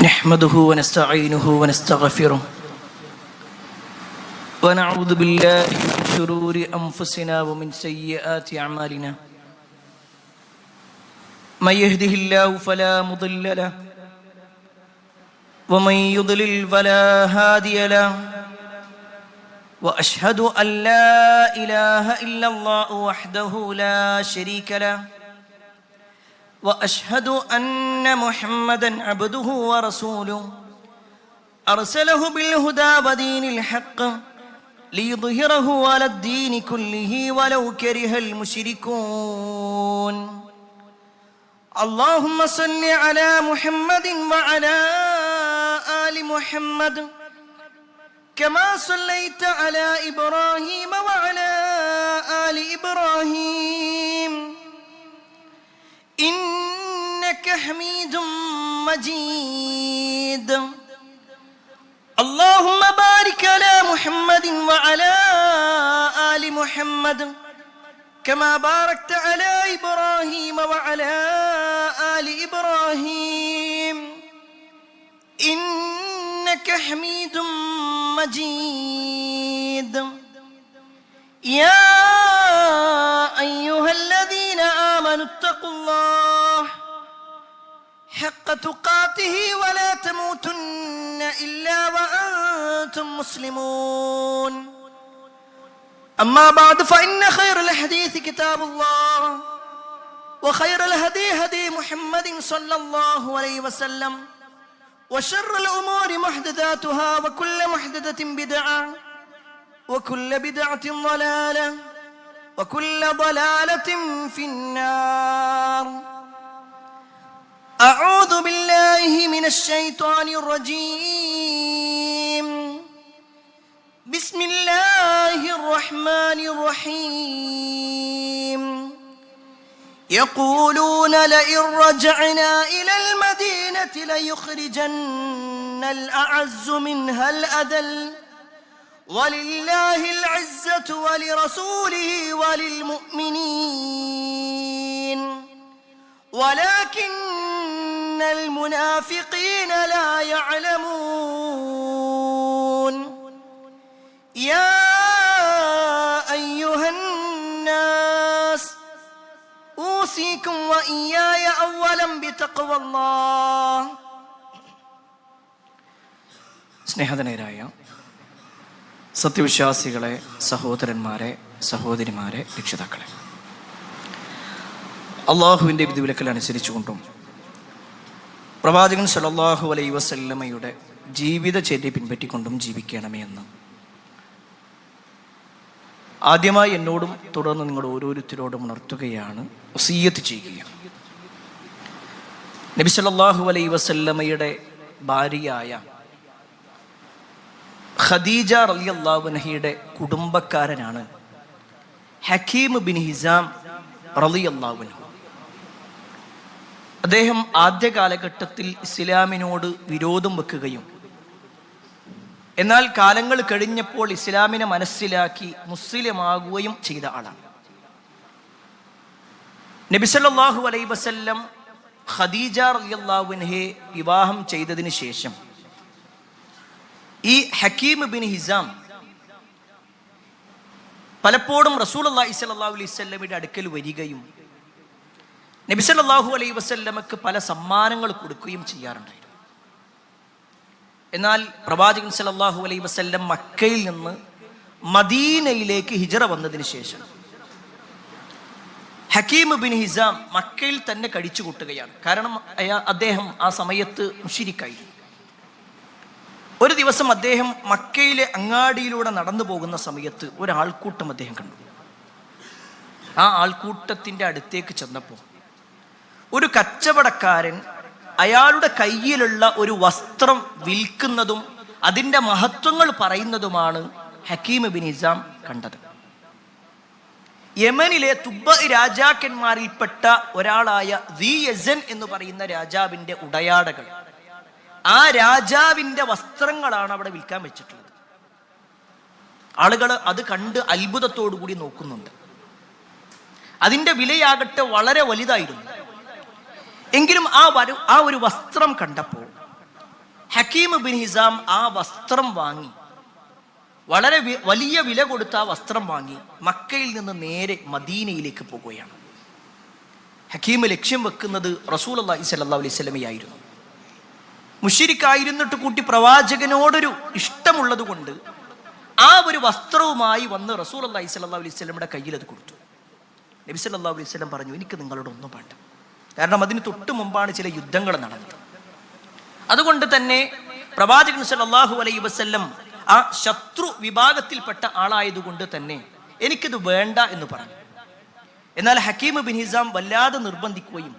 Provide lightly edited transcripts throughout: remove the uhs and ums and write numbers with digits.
نحمده ونستعينه ونستغفره ونعوذ بالله من شرور أنفسنا ومن سيئات أعمالنا من يهده الله فلا مضل له ومن يضلل فلا هادي له وأشهد أن لا إله إلا الله وحده لا شريك له وأشهد أن محمدًا عبده ورسوله أرسله بالهدى ودين الحق ليظهره على الدين كله ولو كره المشركون اللهم صل على محمد وعلى آل محمد كما صليت على إبراهيم وعلى آل إبراهيم إنك حميد مجيد اللهم بارك على محمد وعلى آل محمد كما باركت على إبراهيم وعلى آل إبراهيم إنك حميد مجيد يا أيها الذين آمنوا اتقوا الله حق تقاته ولا تموتن إلا وأنتم مسلمون أما بعد فإن خير الحديث كتاب الله وخير الهدي هدي محمد صلى الله عليه وسلم وشر الأمور محدثاتها وكل محدثة بدعة وكل بدعة ضلالة وكل ضلالة في النار أعوذ بالله من الشيطان الرجيم بسم الله الرحمن الرحيم يقولون لئن رجعنا إلى المدينة ليخرجن الأعز منها الأذل ولله العزة ولرسوله وللمؤمنين ولكن المنافقين لا يعلمون يا أيها الناس أوصيكم وإياي أولا بتقوى الله സ്നേഹധനരായ സത്യവിശ്വാസികളെ, സഹോദരന്മാരെ, സഹോദരിമാരെ, രക്ഷിതാക്കളെ, അള്ളാഹുവിൻ്റെ വിധിവിലക്കൽ അനുസരിച്ചുകൊണ്ടും പ്രവാചകൻ സല്ലല്ലാഹു അലൈഹി വസല്ലമയുടെ ജീവിതചര്യ പിൻപറ്റിക്കൊണ്ടും ജീവിക്കണമേ എന്ന് ആദ്യമായി എന്നോടും തുടർന്ന് നിങ്ങൾ ഓരോരുത്തരോടും ഉണർത്തുകയാണ്, വസിയ്യത്ത് ചെയ്യുകയാണ്. നബി സല്ലല്ലാഹു അലൈഹി വസല്ലമയുടെ ഭാര്യയായ ഖദീജ റളിയല്ലാഹു അൻഹയുടെ കുടുംബക്കാരനാണ് ഹക്കീം ബിൻ ഹിസാം റളിയല്ലാഹു അൻഹു. അദ്ദേഹം ആദ്യ കാലഘട്ടത്തിൽ ഇസ്ലാമിനോട് വിരോധം വെക്കുകയും എന്നാൽ കാലങ്ങൾ കഴിഞ്ഞപ്പോൾ ഇസ്ലാമിനെ മനസ്സിലാക്കി മുസ്ലിമാകുകയും ചെയ്ത ആളാണ്. നബി സല്ലല്ലാഹു അലൈഹി വസല്ലം ഖദീജ റളിയല്ലാഹു അൻഹയെ വിവാഹം ചെയ്തതിന് ശേഷം ഈ ഹക്കീം ബിൻ ഹിസാം പലപ്പോഴും റസൂലുള്ളാഹി സ്വല്ലല്ലാഹു അലൈഹി വസല്ലമയുടെ അടുക്കൽ വരികയും നബി സല്ലല്ലാഹു അലൈഹി വസല്ലമക്ക് പല സമ്മാനങ്ങൾ കൊടുക്കുകയും ചെയ്യാറുണ്ടായിരുന്നു. എന്നാൽ പ്രവാചകൻ സല്ലല്ലാഹു അലൈഹി വസല്ലം മക്കയിൽ നിന്ന് മദീനയിലേക്ക് ഹിജറ വന്നതിന് ശേഷം ഹക്കീം ബിൻ ഹിസാം മക്കയിൽ തന്നെ കഴിച്ചു കൂട്ടുകയാണ്. കാരണം അദ്ദേഹം ആ സമയത്ത് മുശ്രിക്കായിരുന്നു. ഒരു ദിവസം അദ്ദേഹം മക്കയിലെ അങ്ങാടിയിലൂടെ നടന്നു പോകുന്ന സമയത്ത് ഒരാൾക്കൂട്ടം അദ്ദേഹം കണ്ടു. ആ ആൾക്കൂട്ടത്തിൻ്റെ അടുത്തേക്ക് ചെന്നപ്പോൾ ഒരു കച്ചവടക്കാരൻ അയാളുടെ കയ്യിലുള്ള ഒരു വസ്ത്രം വിൽക്കുന്നതും അതിൻ്റെ മഹത്വങ്ങൾ പറയുന്നതുമാണ് ഹക്കീം ബിൻ ഹിസാം കണ്ടത്. യമനിലെ തുബ്ബ രാജാക്കന്മാരിൽപ്പെട്ട ഒരാളായ ദി യസൻ എന്ന് പറയുന്ന രാജാവിൻ്റെ ഉടയാടകൾ, ആ രാജാവിൻ്റെ വസ്ത്രങ്ങളാണ് അവിടെ വിൽക്കാൻ വെച്ചിട്ടുള്ളത്. ആളുകൾ അത് കണ്ട് അത്ഭുതത്തോടു കൂടി നോക്കുന്നുണ്ട്. അതിൻ്റെ വിലയാകട്ടെ വളരെ വലുതായിരുന്നു. എങ്കിലും ആ ഒരു വസ്ത്രം കണ്ടപ്പോൾ ഹക്കീം ബിൻ ഹിസാം ആ വസ്ത്രം വാങ്ങി, വളരെ വലിയ വില കൊടുത്ത ആ വസ്ത്രം വാങ്ങി മക്കയിൽ നിന്ന് നേരെ മദീനയിലേക്ക് പോകുകയാണ്. ഹക്കീം ലക്ഷ്യം വെക്കുന്നത് റസൂലുള്ളാഹി സ്വല്ലല്ലാഹു അലൈഹി വസല്ലമയായിരുന്നു. മുശ്രിക്കായിരുന്നിട്ട് കൂട്ടി പ്രവാചകനോടൊരു ഇഷ്ടമുള്ളത് കൊണ്ട് ആ ഒരു വസ്ത്രവുമായി വന്ന് റസൂലുള്ളാഹി സ്വല്ലല്ലാഹു അലൈഹി വസല്ലമയുടെ കയ്യിൽ അത് കൊടുത്തു. നബി സല്ലല്ലാഹു അലൈഹി വസല്ലം പറഞ്ഞു, എനിക്ക് നിങ്ങളോട് ഒന്നും വേണ്ട. കാരണം അതിന് തൊട്ട് മുമ്പാണ് ചില യുദ്ധങ്ങൾ നടന്നത്. അതുകൊണ്ട് തന്നെ പ്രവാചകൻ സല്ലല്ലാഹു അലൈഹി വസല്ലം ആ ശത്രു വിഭാഗത്തിൽപ്പെട്ട ആളായതുകൊണ്ട് തന്നെ എനിക്കിത് വേണ്ട എന്ന് പറഞ്ഞു. എന്നാൽ ഹക്കീം ബിൻ ഹിസാം വല്ലാതെ നിർബന്ധിക്കുകയും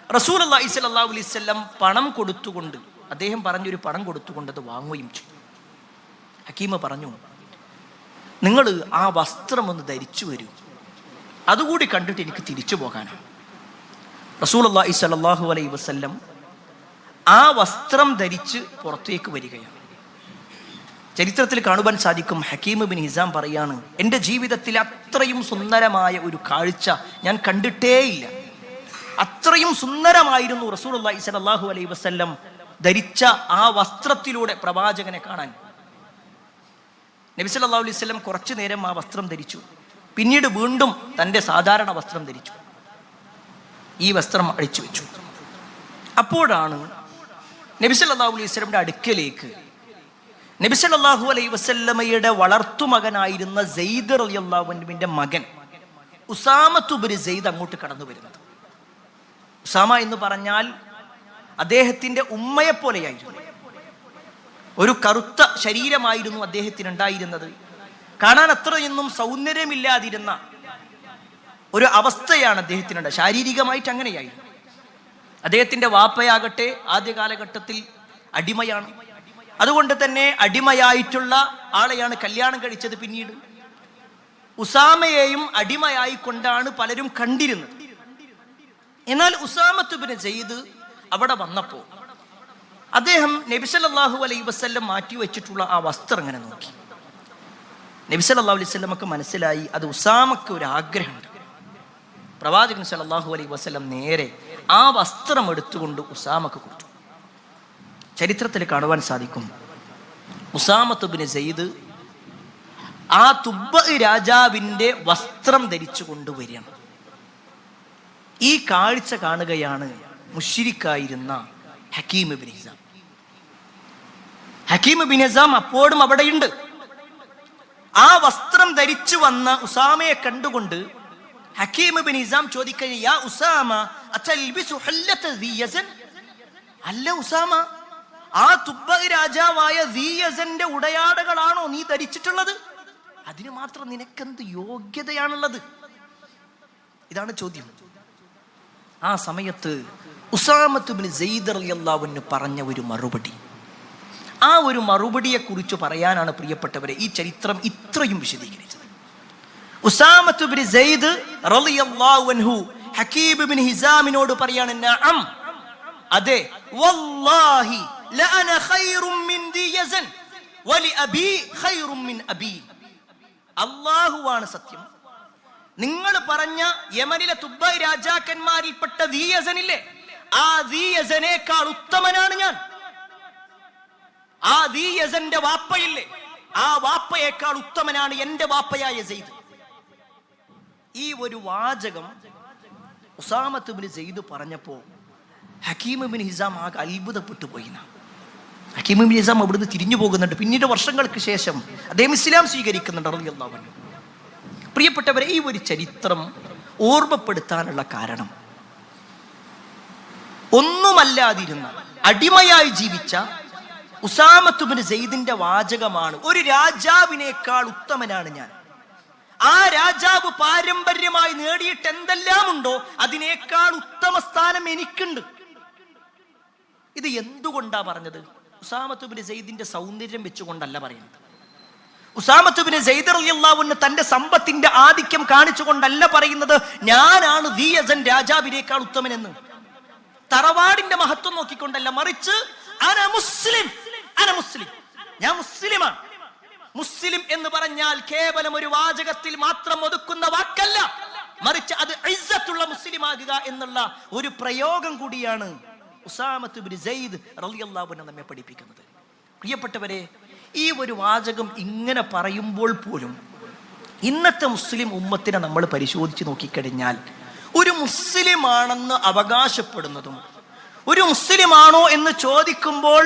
റസൂലുള്ളാഹി സ്വല്ലല്ലാഹു അലൈഹി വസല്ലം പണം കൊടുത്തുകൊണ്ട്, അദ്ദേഹം പറഞ്ഞൊരു പണം കൊടുത്തുകൊണ്ട് അത് വാങ്ങുകയും ചെയ്തു. ഹക്കീം പറഞ്ഞു, നിങ്ങൾ ആ വസ്ത്രം ഒന്ന് ധരിച്ചു വരൂ, അതുകൂടി കണ്ടിട്ട് എനിക്ക് തിരിച്ചു പോകാനാണ്. റസൂലുള്ളാഹി സ്വല്ലല്ലാഹു അലൈഹി വസല്ലം ആ വസ്ത്രം ധരിച്ച് പുറത്തേക്ക് വരികയാണ്. ചരിത്രത്തിൽ കാണുവാൻ സാധിക്കും, ഹക്കീം ബിൻ ഹിസാം പറയാണ്, എൻ്റെ ജീവിതത്തിൽ അത്രയും സുന്ദരമായ ഒരു കാഴ്ച ഞാൻ കണ്ടിട്ടേയില്ല. അത്രയും സുന്ദരമായിരുന്നു റസൂലുള്ളാഹി സ്വല്ലല്ലാഹു അലൈഹി വസല്ലം ധരിച്ച ആ വസ്ത്രത്തിലൂടെ പ്രവാചകനെ കാണാൻ. നബി സല്ലല്ലാഹു അലൈഹി വസല്ലം കുറച്ചു നേരം ആ വസ്ത്രം ധരിച്ചു, പിന്നീട് വീണ്ടും തൻ്റെ സാധാരണ വസ്ത്രം ധരിച്ചു. ഈ വസ്ത്രം അഴിച്ചു വെച്ചു. അപ്പോഴാണ് നബി സല്ലല്ലാഹു അലൈഹി വസല്ലമയുടെ അടുക്കലേക്ക് നബി സല്ലല്ലാഹു അലൈഹി വസല്ലമയുടെ വളർത്തുമകനായിരുന്ന സെയ്ദ് റളിയല്ലാഹു അൻഹുവിന്റെ മകൻ ഉസാമത്ത് ഇബ്നു സെയ്ദ് അങ്ങോട്ട് കടന്നു വരുന്നത്. ഉസാമ എന്ന് പറഞ്ഞാൽ അദ്ദേഹത്തിന്റെ ഉമ്മയെ പോലെയായിരുന്നു. ഒരു കറുത്ത ശരീരമായിരുന്നു അദ്ദേഹത്തിന് ഉണ്ടായിരുന്നത്. കാണാൻ അത്രയൊന്നും സൗന്ദര്യമില്ലാതിരുന്ന ഒരു അവസ്ഥയാണ് അദ്ദേഹത്തിനുണ്ട്. ശാരീരികമായിട്ട് അങ്ങനെയായിരുന്നു. അദ്ദേഹത്തിന്റെ വാപ്പയാകട്ടെ ആദ്യ കാലഘട്ടത്തിൽ അടിമയാണ്. അതുകൊണ്ട് തന്നെ അടിമയായിട്ടുള്ള ആളെയാണ് കല്യാണം കഴിച്ചത്. പിന്നീട് ഉസാമയെയും അടിമയായി കൊണ്ടാണ് പലരും കണ്ടിരുന്നത്. എന്നാൽ ഉസാമത്ത് ഇബ്നു സെയ്ദ് അവിടെ വന്നപ്പോൾ അദ്ദേഹം നബി സല്ലല്ലാഹു അലൈഹി വസല്ലം മാറ്റി വെച്ചിട്ടുള്ള ആ വസ്ത്രം ഇങ്ങനെ നോക്കി. നബി സല്ലല്ലാഹു അലൈഹി വസല്ലമക്ക് മനസ്സിലായി അത് ഉസാമക്ക് ഒരു ആഗ്രഹമുണ്ട്. പ്രവാചകൻ സല്ലല്ലാഹു അലൈഹി വസല്ലം നേരെ ആ വസ്ത്രം എടുത്തുകൊണ്ട് ഉസാമക്ക് കൊടുത്തു. ചരിത്രത്തിൽ കാണുവാൻ സാധിക്കും, ഉസാമത്ത് ഇബ്നു സെയ്ദ് ആ തുബ്ബ രാജാവിന്റെ വസ്ത്രം ധരിച്ചു കൊണ്ടുവരികയാണ്. ഈ കാഴ്ച കാണുകയാണ് മുശ്രിക്കായിരുന്ന Hakeem bin Hizam. Hakeem bin Hizam അപ്പോഴും അവിടെയുണ്ട്. ആ വസ്ത്രം ധരിച്ചു വന്ന ഉസാമയെ കണ്ടുകൊണ്ട് ഹക്കീം ബിൻ ഹിസാം ചോദിക്കുകയാണ്, യാ ഉസാമ അതൽബിസു ഹല്ലത ദീ യസൻ? അല്ല ഉസാമ, ആ തുബ്ബ രാജാവായ ദീ യസന്റെ ഉടയാടകളാണോ നീ ധരിച്ചിട്ടുള്ളത്? അതിന് മാത്രം നിനക്കെന്ത് യോഗ്യതയാണുള്ളത്? ഇതാണ് ചോദ്യം. ആ സമയത്ത് ഉസാമത്ത് ഇബ്നു സെയ്ദ് റളിയല്ലാഹു അൻഹു പറഞ്ഞ ഒരു മറുപടി, ആ ഒരു മറുപടിയെ കുറിച്ച് പറയാനാണ് പ്രിയപ്പെട്ടവരെ ഈ ചരിത്രം ഇത്രയും വിശദീകരിച്ചത്. ഉസാമത്ത് ഇബ്നു സെയ്ദ് റളിയല്ലാഹു അൻഹു ഹക്കീം ഇബ്നു ഹിസാമിനോട് പറയാണ്, നഅം, അതെ, വല്ലാഹി ലഅന ഖൈറും മിൻ ദീ യസൻ വലി അബീ ഖൈറും മിൻ അബീ. അല്ലാഹുവാണ് സത്യം, നിങ്ങൾ പറഞ്ഞ യമനിലെ തുബ്ബ രാജാക്കന്മാരിൽപ്പെട്ട ദീ യസനില്ലേ, ആ ദീ യസനേക്കാൾ ഉത്തമനാണ് ഞാൻ. ആ ദീ യസന്റെ വാപ്പയില്ലേ, ആ വാപ്പയേക്കാൾ ഉത്തമനാണ് എന്റെ വാപ്പയായ സെയ്ദ്. ഈ ഒരു വാചകം ഉസാമത്ത് ഇബ്നു സെയ്ദ് പറഞ്ഞപ്പോ ഹക്കീം ഇബ്നു ഹിസാം ആകെ അത്ഭുതപ്പെട്ടു പോയി. ഹക്കീം ഇബ്നു ഹിസാം അവിടുന്ന് തിരിഞ്ഞു പോകുന്നുണ്ട്. പിന്നീട് വർഷങ്ങൾക്ക് ശേഷം അദ്ദേഹം ഇസ്ലാം സ്വീകരിക്കുന്നുണ്ട് റളിയല്ലാഹു അൻഹു. പ്രിയപ്പെട്ടവരെ, ഈ ഒരു ചരിത്രം ഓർമ്മപ്പെടുത്താനുള്ള കാരണം, ഒന്നുമല്ലാതിരുന്ന അടിമയായി ജീവിച്ച ഉസാമത്ത് ഇബ്നു സെയ്ദിന്റെ വാചകമാണ്, ഒരു രാജാവിനേക്കാൾ ഉത്തമനാണ് ഞാൻ. ആ രാജാവ് പാരമ്പര്യമായി നേടിയിട്ട് എന്തെല്ലാം ഉണ്ടോ അതിനേക്കാൾ ഉത്തമ സ്ഥാനം എനിക്കുണ്ട്. ഇത് എന്തുകൊണ്ടാ പറഞ്ഞത്? ഉസാമത്ത് ഇബ്നു സെയ്ദിന്റെ സൗന്ദര്യം വെച്ചുകൊണ്ടല്ല പറയുന്നത്. ഉസാമത്ത് ഇബ്നു സെയ്ദ് റളിയല്ലാഹു അൻഹു തന്റെ സമ്പത്തിന്റെ ആധിക്യം കാണിച്ചുകൊണ്ടല്ല പറയുന്നത് ഞാനാണ് ദീ യസൻ രാജാവിനേക്കാൾ ഉത്തമനെന്ന്. തറവാടിന്റെ മഹത്വം നോക്കിക്കൊണ്ടല്ല, മറിച്ച് അന മുസ്ലിം, അന മുസ്ലിം, ഞാൻ മുസ്ലിമാണ്. മുസ്ലിം എന്ന് പറഞ്ഞാൽ കേവലം ഒരു വാചകത്തിൽ മാത്രം ഒതുക്കുന്ന വാക്കല്ല, മറിച്ച് അത് ഇസ്സത്തുള്ള മുസ്ലിം ആകുക എന്നുള്ള ഒരു പ്രയോഗം കൂടിയാണ് ഉസാമത്ത് ഇബ്നു സെയ്ദ് റളിയല്ലാഹു അൻഹു നമ്മെ പഠിപ്പിക്കുന്നത്. പ്രിയപ്പെട്ടവരെ, ഈ ഒരു വാചകം ഇങ്ങനെ പറയുമ്പോൾ പോലും ഇന്നത്തെ മുസ്ലിം ഉമ്മത്തിനെ നമ്മൾ പരിശോധിച്ച് നോക്കിക്കഴിഞ്ഞാൽ ഒരു മുസ്ലിമാണെന്ന് അവകാശപ്പെടുന്നതും ഒരു മുസ്ലിമാണോ എന്ന് ചോദിക്കുമ്പോൾ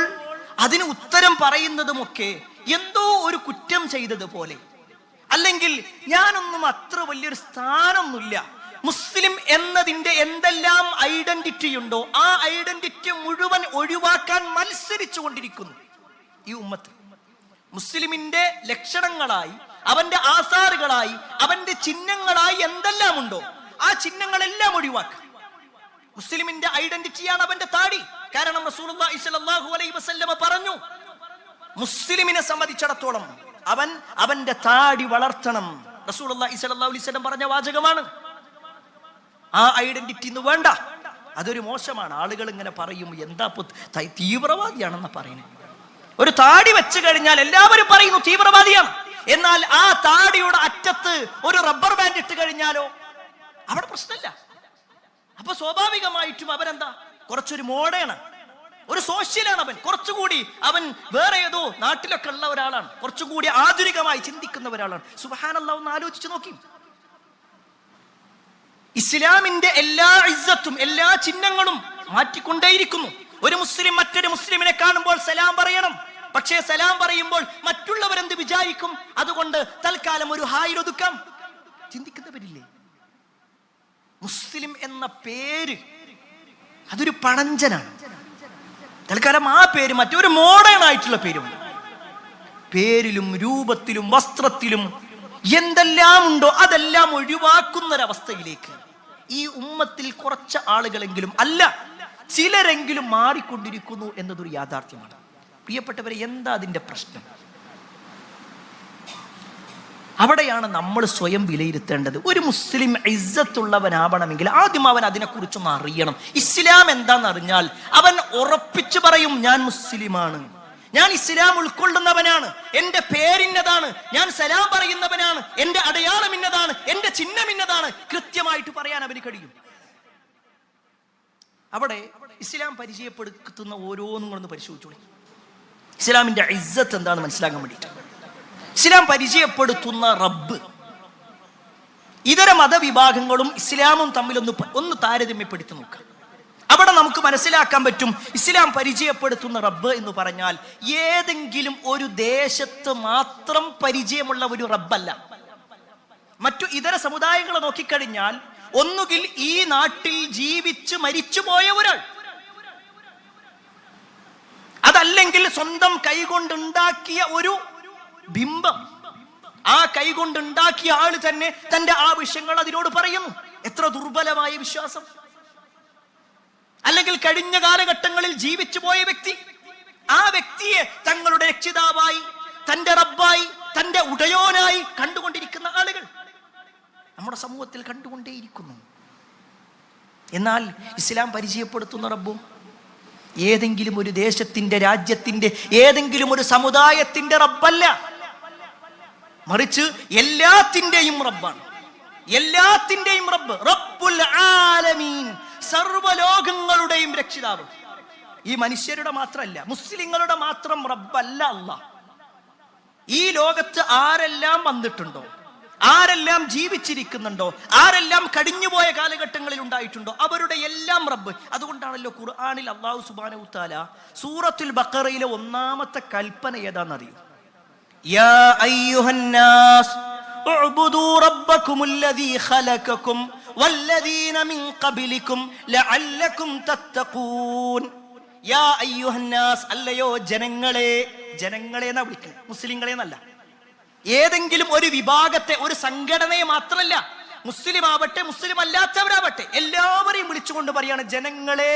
അതിന് ഉത്തരം പറയുന്നതുമൊക്കെ എന്തോ ഒരു കുറ്റം ചെയ്തതുപോലെ, അല്ലെങ്കിൽ ഞാനൊന്നും അത്ര വലിയൊരു സ്ഥാനമൊന്നുമില്ല, മുസ്ലിം എന്നതിന്റെ എന്തെല്ലാം ഐഡന്റിറ്റി ഉണ്ടോ ആ ഐഡന്റിറ്റി മുഴുവൻ ഒഴിവാക്കാൻ മത്സരിച്ചു കൊണ്ടിരിക്കുന്നു ഈ ഉമ്മത്ത്. മുസ്ലിമിന്റെ ലക്ഷണങ്ങളായി, അവന്റെ ആസാറുകളായി, അവന്റെ ചിഹ്നങ്ങളായി എന്തെല്ലാം ഉണ്ടോ ആ ചിഹ്നങ്ങളെല്ലാം ഒഴിവാക്കുക. മുസ്ലിമിന്റെ ഐഡന്റിറ്റിയാണ് അവന്റെ താടി. കാരണം റസൂലുള്ളാഹി സ്വല്ലല്ലാഹു അലൈഹി വസല്ലമ പറഞ്ഞു, മുസ്ലിമിനെ സംബന്ധിച്ചിടത്തോളം അവന്റെ താടി വളർത്തണം. റസൂലുള്ളാഹി സ്വല്ലല്ലാഹു അലൈഹി വസല്ലം പറഞ്ഞ വാചകമാണ്. ആ ഐഡന്റിറ്റി ഇന്ന് വേണ്ട, അതൊരു മോശമാണ്. ആളുകൾ ഇങ്ങനെ പറയും, എന്താ തീവ്രവാദിയാണെന്ന് പറയുന്നത്. ഒരു താടി വെച്ച് കഴിഞ്ഞാൽ എല്ലാവരും പറയുന്നു തീവ്രവാദിയാണ്. എന്നാൽ ആ താടിയുടെ അറ്റത്ത് ഒരു റബ്ബർ ബാൻഡ് ഇട്ട് കഴിഞ്ഞാലോ അവിടെ പ്രശ്നമില്ല. അപ്പൊ സ്വാഭാവികമായിട്ടും അവരെന്താ, കുറച്ചൊരു മോഡേണ്, ഒരു സോഷ്യലാണ് അവൻ, കുറച്ചുകൂടി അവൻ വേറെ ഏതോ നാട്ടിലൊക്കെ ഉള്ള ഒരാളാണ്, കുറച്ചുകൂടി ആധുനികമായി ചിന്തിക്കുന്ന ഒരാളാണ്. സുബ്ഹാനല്ലാഹ്, ഒന്ന് ആലോചിച്ച് നോക്കി. ഇസ്ലാമിന്റെ എല്ലാ ഇസ്സത്തും എല്ലാ ചിഹ്നങ്ങളും മാറ്റിക്കൊണ്ടേയിരിക്കുന്നു. ഒരു മുസ്ലിം മറ്റൊരു മുസ്ലിമിനെ കാണുമ്പോൾ സലാം പറയണം. പക്ഷേ സലാം പറയുമ്പോൾ മറ്റുള്ളവരെന്ത് വിചാരിക്കും, അതുകൊണ്ട് തൽക്കാലം ഒരു ഹായ് ഒതുക്കാം. ചിന്തിക്കുന്നവരില്ലേ? മുസ്ലിം എന്ന പേര് അതൊരു പഴഞ്ചനാണ്. തൽക്കാലം ആ പേര് മറ്റൊരു മോഡേൺ ആയിട്ടുള്ള പേരുണ്ട്. പേരിലും രൂപത്തിലും വസ്ത്രത്തിലും എന്തെല്ലാം ഉണ്ടോ അതെല്ലാം ഒഴിവാക്കുന്നൊരവസ്ഥയിലേക്ക് ഈ ഉമ്മത്തിൽ കുറച്ച് ആളുകളെങ്കിലും, അല്ല ചിലരെങ്കിലും മാറിക്കൊണ്ടിരിക്കുന്നു എന്നതൊരു യാഥാർത്ഥ്യമാണ്. പ്രിയപ്പെട്ടവരെ, എന്താ അതിന്റെ പ്രശ്നം? അവിടെയാണ് നമ്മൾ സ്വയം വിലയിരുത്തേണ്ടത്. ഒരു മുസ്ലിം ഇസ്സത്തുള്ളവനാവണമെങ്കിൽ ആദ്യം അവൻ അതിനെക്കുറിച്ചൊന്ന് അറിയണം. ഇസ്ലാം എന്താണെന്ന് അറിഞ്ഞാൽ അവൻ ഉറപ്പിച്ചു പറയും, ഞാൻ മുസ്ലിമാണ്, ഞാൻ ഇസ്ലാം ഉൾക്കൊള്ളുന്നവനാണ്, എന്റെ പേരിന്നതാണ്, ഞാൻ സലാം പറയുന്നവനാണ്, എന്റെ അടയാളം ഇന്നതാണ്, എന്റെ ചിഹ്നം ഇന്നതാണ്, കൃത്യമായിട്ട് പറയാൻ അവന് കഴിയും. അവിടെ ഇസ്ലാം പരിചയപ്പെടുത്തുന്ന ഓരോന്നും ഒന്ന് പരിശോധിച്ചോളി. ഇസ്ലാമിന്റെ ഇസ്സത്ത് എന്താണെന്ന് മനസ്സിലാക്കാൻ വേണ്ടിയിട്ട് ഇസ്ലാം പരിചയപ്പെടുത്തുന്ന റബ്ബ്, ഇതര മതവിഭാഗങ്ങളും ഇസ്ലാമും തമ്മിൽ ഒന്ന് താരതമ്യപ്പെടുത്തി നോക്കാം. അവിടെ നമുക്ക് മനസ്സിലാക്കാൻ പറ്റും, ഇസ്ലാം പരിചയപ്പെടുത്തുന്ന റബ്ബ് എന്ന് പറഞ്ഞാൽ ഏതെങ്കിലും ഒരു ദേശത്ത് മാത്രം പരിചയമുള്ള ഒരു റബ്ബല്ല. മറ്റു ഇതര സമുദായങ്ങളെ നോക്കിക്കഴിഞ്ഞാൽ ഒന്നുകിൽ ഈ നാട്ടിൽ ജീവിച്ച് മരിച്ചുപോയ ഒരാൾ, അതല്ലെങ്കിൽ സ്വന്തം കൈകൊണ്ടുണ്ടാക്കിയ ഒരു ബിംബം, ആ കൈകൊണ്ടുണ്ടാക്കിയ ആള് തന്നെ തന്റെ ആവശ്യങ്ങൾ അതിനോട് പറയുന്നു. എത്ര ദുർബലമായ വിശ്വാസം! അല്ലെങ്കിൽ കഴിഞ്ഞ കാലഘട്ടങ്ങളിൽ ജീവിച്ചു പോയ വ്യക്തി, ആ വ്യക്തിയെ തങ്ങളുടെ രക്ഷിതാവായി, തന്റെ റബ്ബായി, തന്റെ ഉടയോനായി കണ്ടുകൊണ്ടിരിക്കുന്ന ആളുകൾ നമ്മുടെ സമൂഹത്തിൽ കണ്ടുകൊണ്ടേയിരിക്കുന്നു. എന്നാൽ ഇസ്ലാം പരിചയപ്പെടുത്തുന്ന റബ്ബും ഏതെങ്കിലും ഒരു ദേശത്തിന്റെ, രാജ്യത്തിന്റെ, ഏതെങ്കിലും ഒരു സമുദായത്തിന്റെ റബ്ബല്ല, മറിച്ച് എല്ലാത്തിന്റെയും റബ്ബാണ്. എല്ലാത്തിന്റെയും റബ്ബ്, റബ്ബുൽ ആലമീൻ, സർവ്വലോകങ്ങളുടെയും രക്ഷിതാവ്. ഈ മനുഷ്യരുടെ മാത്രമല്ല, മുസ്ലിങ്ങളുടെ മാത്രം റബ്ബല്ല അല്ലാഹ്. ഈ ലോകത്ത് ആരെല്ലാം വന്നിട്ടുണ്ടോ, ആരെല്ലാം ജീവിച്ചിരിക്കുന്നുണ്ടോ, ആരെല്ലാം കഴിഞ്ഞുപോയ കാലഘട്ടങ്ങളിൽ ഉണ്ടായിട്ടുണ്ടോ, അവരുടെ എല്ലാം റബ്ബ്. അതുകൊണ്ടാണല്ലോ ഖുർആനിൽ അല്ലാഹു സുബ്ഹാനഹു തആല സൂറത്തുൽ ബഖറയിലെ ഒന്നാമത്തെ കൽപ്പന ഏതാണെന്നറിയോ? യാ അയ്യുഹന്നാസ് ഉഅ്ബുദൂ റബ്ബക്കുമുല്ലദീ ഖലഖക്കും വല്ലദീന മിൻ ഖബ്ലിക്കും ലഅല്ലക്കും തത്തഖൂൻ. യാ അയ്യുഹന്നാസ്, അല്ലയോ ജനങ്ങളെ. ജനങ്ങളെ എന്നാ വിളിക്കുന്നത്, മുസ്ലിങ്ങളെ എന്നല്ല. ഏതെങ്കിലും ഒരു വിഭാഗത്തെ, ഒരു സംഘടനയെ മാത്രമല്ല, മുസ്ലിം ആവട്ടെ മുസ്ലിം അല്ലാത്തവരാവട്ടെ എല്ലാവരെയും വിളിച്ചുകൊണ്ട് പറയാണ്, ജനങ്ങളെ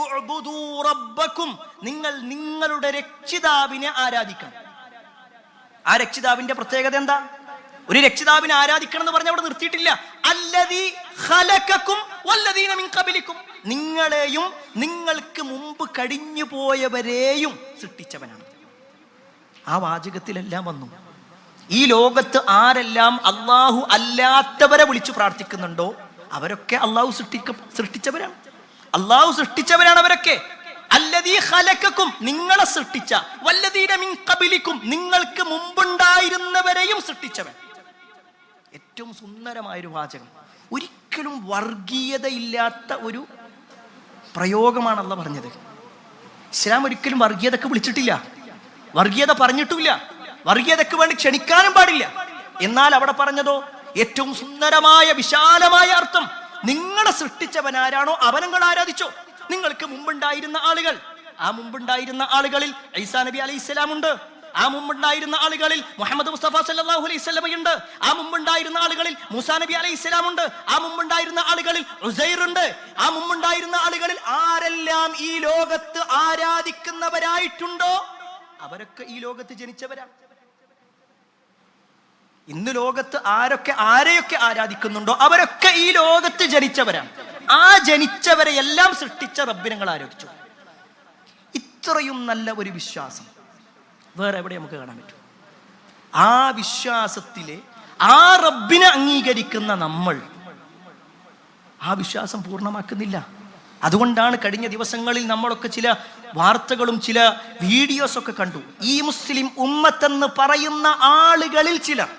ഉഅ്ബുദൂ റബ്ബക്കും, നിങ്ങൾ നിങ്ങളുടെ രക്ഷിതാവിനെ ആരാധിക്കണം. ആ രക്ഷിതാവിന്റെ പ്രത്യേകത എന്താ? ഒരു രക്ഷിതാവിനെ ആരാധിക്കണം എന്ന് പറഞ്ഞ അവിടെ നിർത്തിയിട്ടില്ല. അല്ലദീ ഖലഖക്കും വല്ലദീന മിൻ ഖബ്ലിക്കും, നിങ്ങളെയും നിങ്ങൾക്ക് മുമ്പ് കഴിഞ്ഞു പോയവരെയും സൃഷ്ടിച്ചവനാണ്. ആ വാചകത്തിലെല്ലാം വന്നു. ഈ ലോകത്ത് ആരെല്ലാം അള്ളാഹു അല്ലാത്തവരെ വിളിച്ചു പ്രാർത്ഥിക്കുന്നുണ്ടോ അവരൊക്കെ അള്ളാഹു സൃഷ്ടിച്ചവരാണ്. അള്ളാഹു സൃഷ്ടിച്ചവരാണ് അവരൊക്കെ. അല്ലദീ ഖലഖക്കും, നിങ്ങളെ സൃഷ്ടിച്ച, വല്ലദീന മിൻ ഖബലിക്കും, നിങ്ങൾക്ക് മുമ്പുണ്ടായിരുന്നവരെയും സൃഷ്ടിച്ചവൻ. ഏറ്റവും സുന്ദരമായൊരു വാചകം. ഒരിക്കലും വർഗീയതയില്ലാത്ത ഒരു പ്രയോഗമാണ് അള്ളാഹ് പറഞ്ഞത്. ഇസ്ലാം ഒരിക്കലും വർഗീയതക്ക് വിളിച്ചിട്ടില്ല, വർഗീയത പറഞ്ഞിട്ടില്ല, വർഗീയതക്ക് വേണ്ടി ക്ഷണിക്കാനും പാടില്ല. എന്നാൽ അവിടെ പറഞ്ഞതോ ഏറ്റവും സുന്ദരമായ വിശാലമായ അർത്ഥം. നിങ്ങളെ സൃഷ്ടിച്ചവൻ ആരാണോ അവനെ നിങ്ങൾ ആരാധിച്ചോ. നിങ്ങൾക്ക് മുമ്പുണ്ടായിരുന്ന ആളുകൾ, ആ മുമ്പുണ്ടായിരുന്ന ആളുകളിൽ ഈസാ നബി അലൈഹിസ്സലാം ഉണ്ട്, ആ മുമ്പുണ്ടായിരുന്ന ആളുകളിൽ മുഹമ്മദ് മുസ്തഫ സല്ലല്ലാഹു അലൈഹി വസല്ലമയുണ്ട്, ആ മുമ്പുണ്ടായിരുന്ന ആളുകളിൽ മൂസാ നബി അലൈഹിസ്സലാം ഉണ്ട്, ആ മുമ്പുണ്ടായിരുന്ന ആളുകളിൽ ഉസൈർ ഉണ്ട്, ആ മുമ്പുണ്ടായിരുന്ന ആളുകളിൽ ആരെല്ലാം ഈ ലോകത്ത് ആരാധിക്കുന്നവരായിട്ടുണ്ടോ അവരൊക്കെ ഈ ലോകത്ത് ജനിച്ചവരാണ്. ഇന്ന് ലോകത്ത് ആരെയൊക്കെ ആരാധിക്കുന്നുണ്ടോ അവരൊക്കെ ഈ ലോകത്ത് ജനിച്ചവരാണ്. ആ ജനിച്ചവരെ എല്ലാം സൃഷ്ടിച്ച റബ്ബിനെ നിങ്ങൾ ആരാധിച്ചു. ഇത്രയും നല്ല ഒരു വിശ്വാസം വേറെ എവിടെ നമുക്ക് കാണാൻ പറ്റും? ആ വിശ്വാസത്തിലെ ആ റബ്ബിനെ അംഗീകരിക്കുന്ന നമ്മൾ ആ വിശ്വാസം പൂർണ്ണമാക്കുന്നില്ല. അതുകൊണ്ടാണ് കഴിഞ്ഞ ദിവസങ്ങളിൽ നമ്മളൊക്കെ ചില വാർത്തകളും ചില വീഡിയോസ് ഒക്കെ കണ്ടു. ഈ മുസ്ലിം ഉമ്മത്തെന്ന് പറയുന്ന ആളുകളിൽ ചിലർ,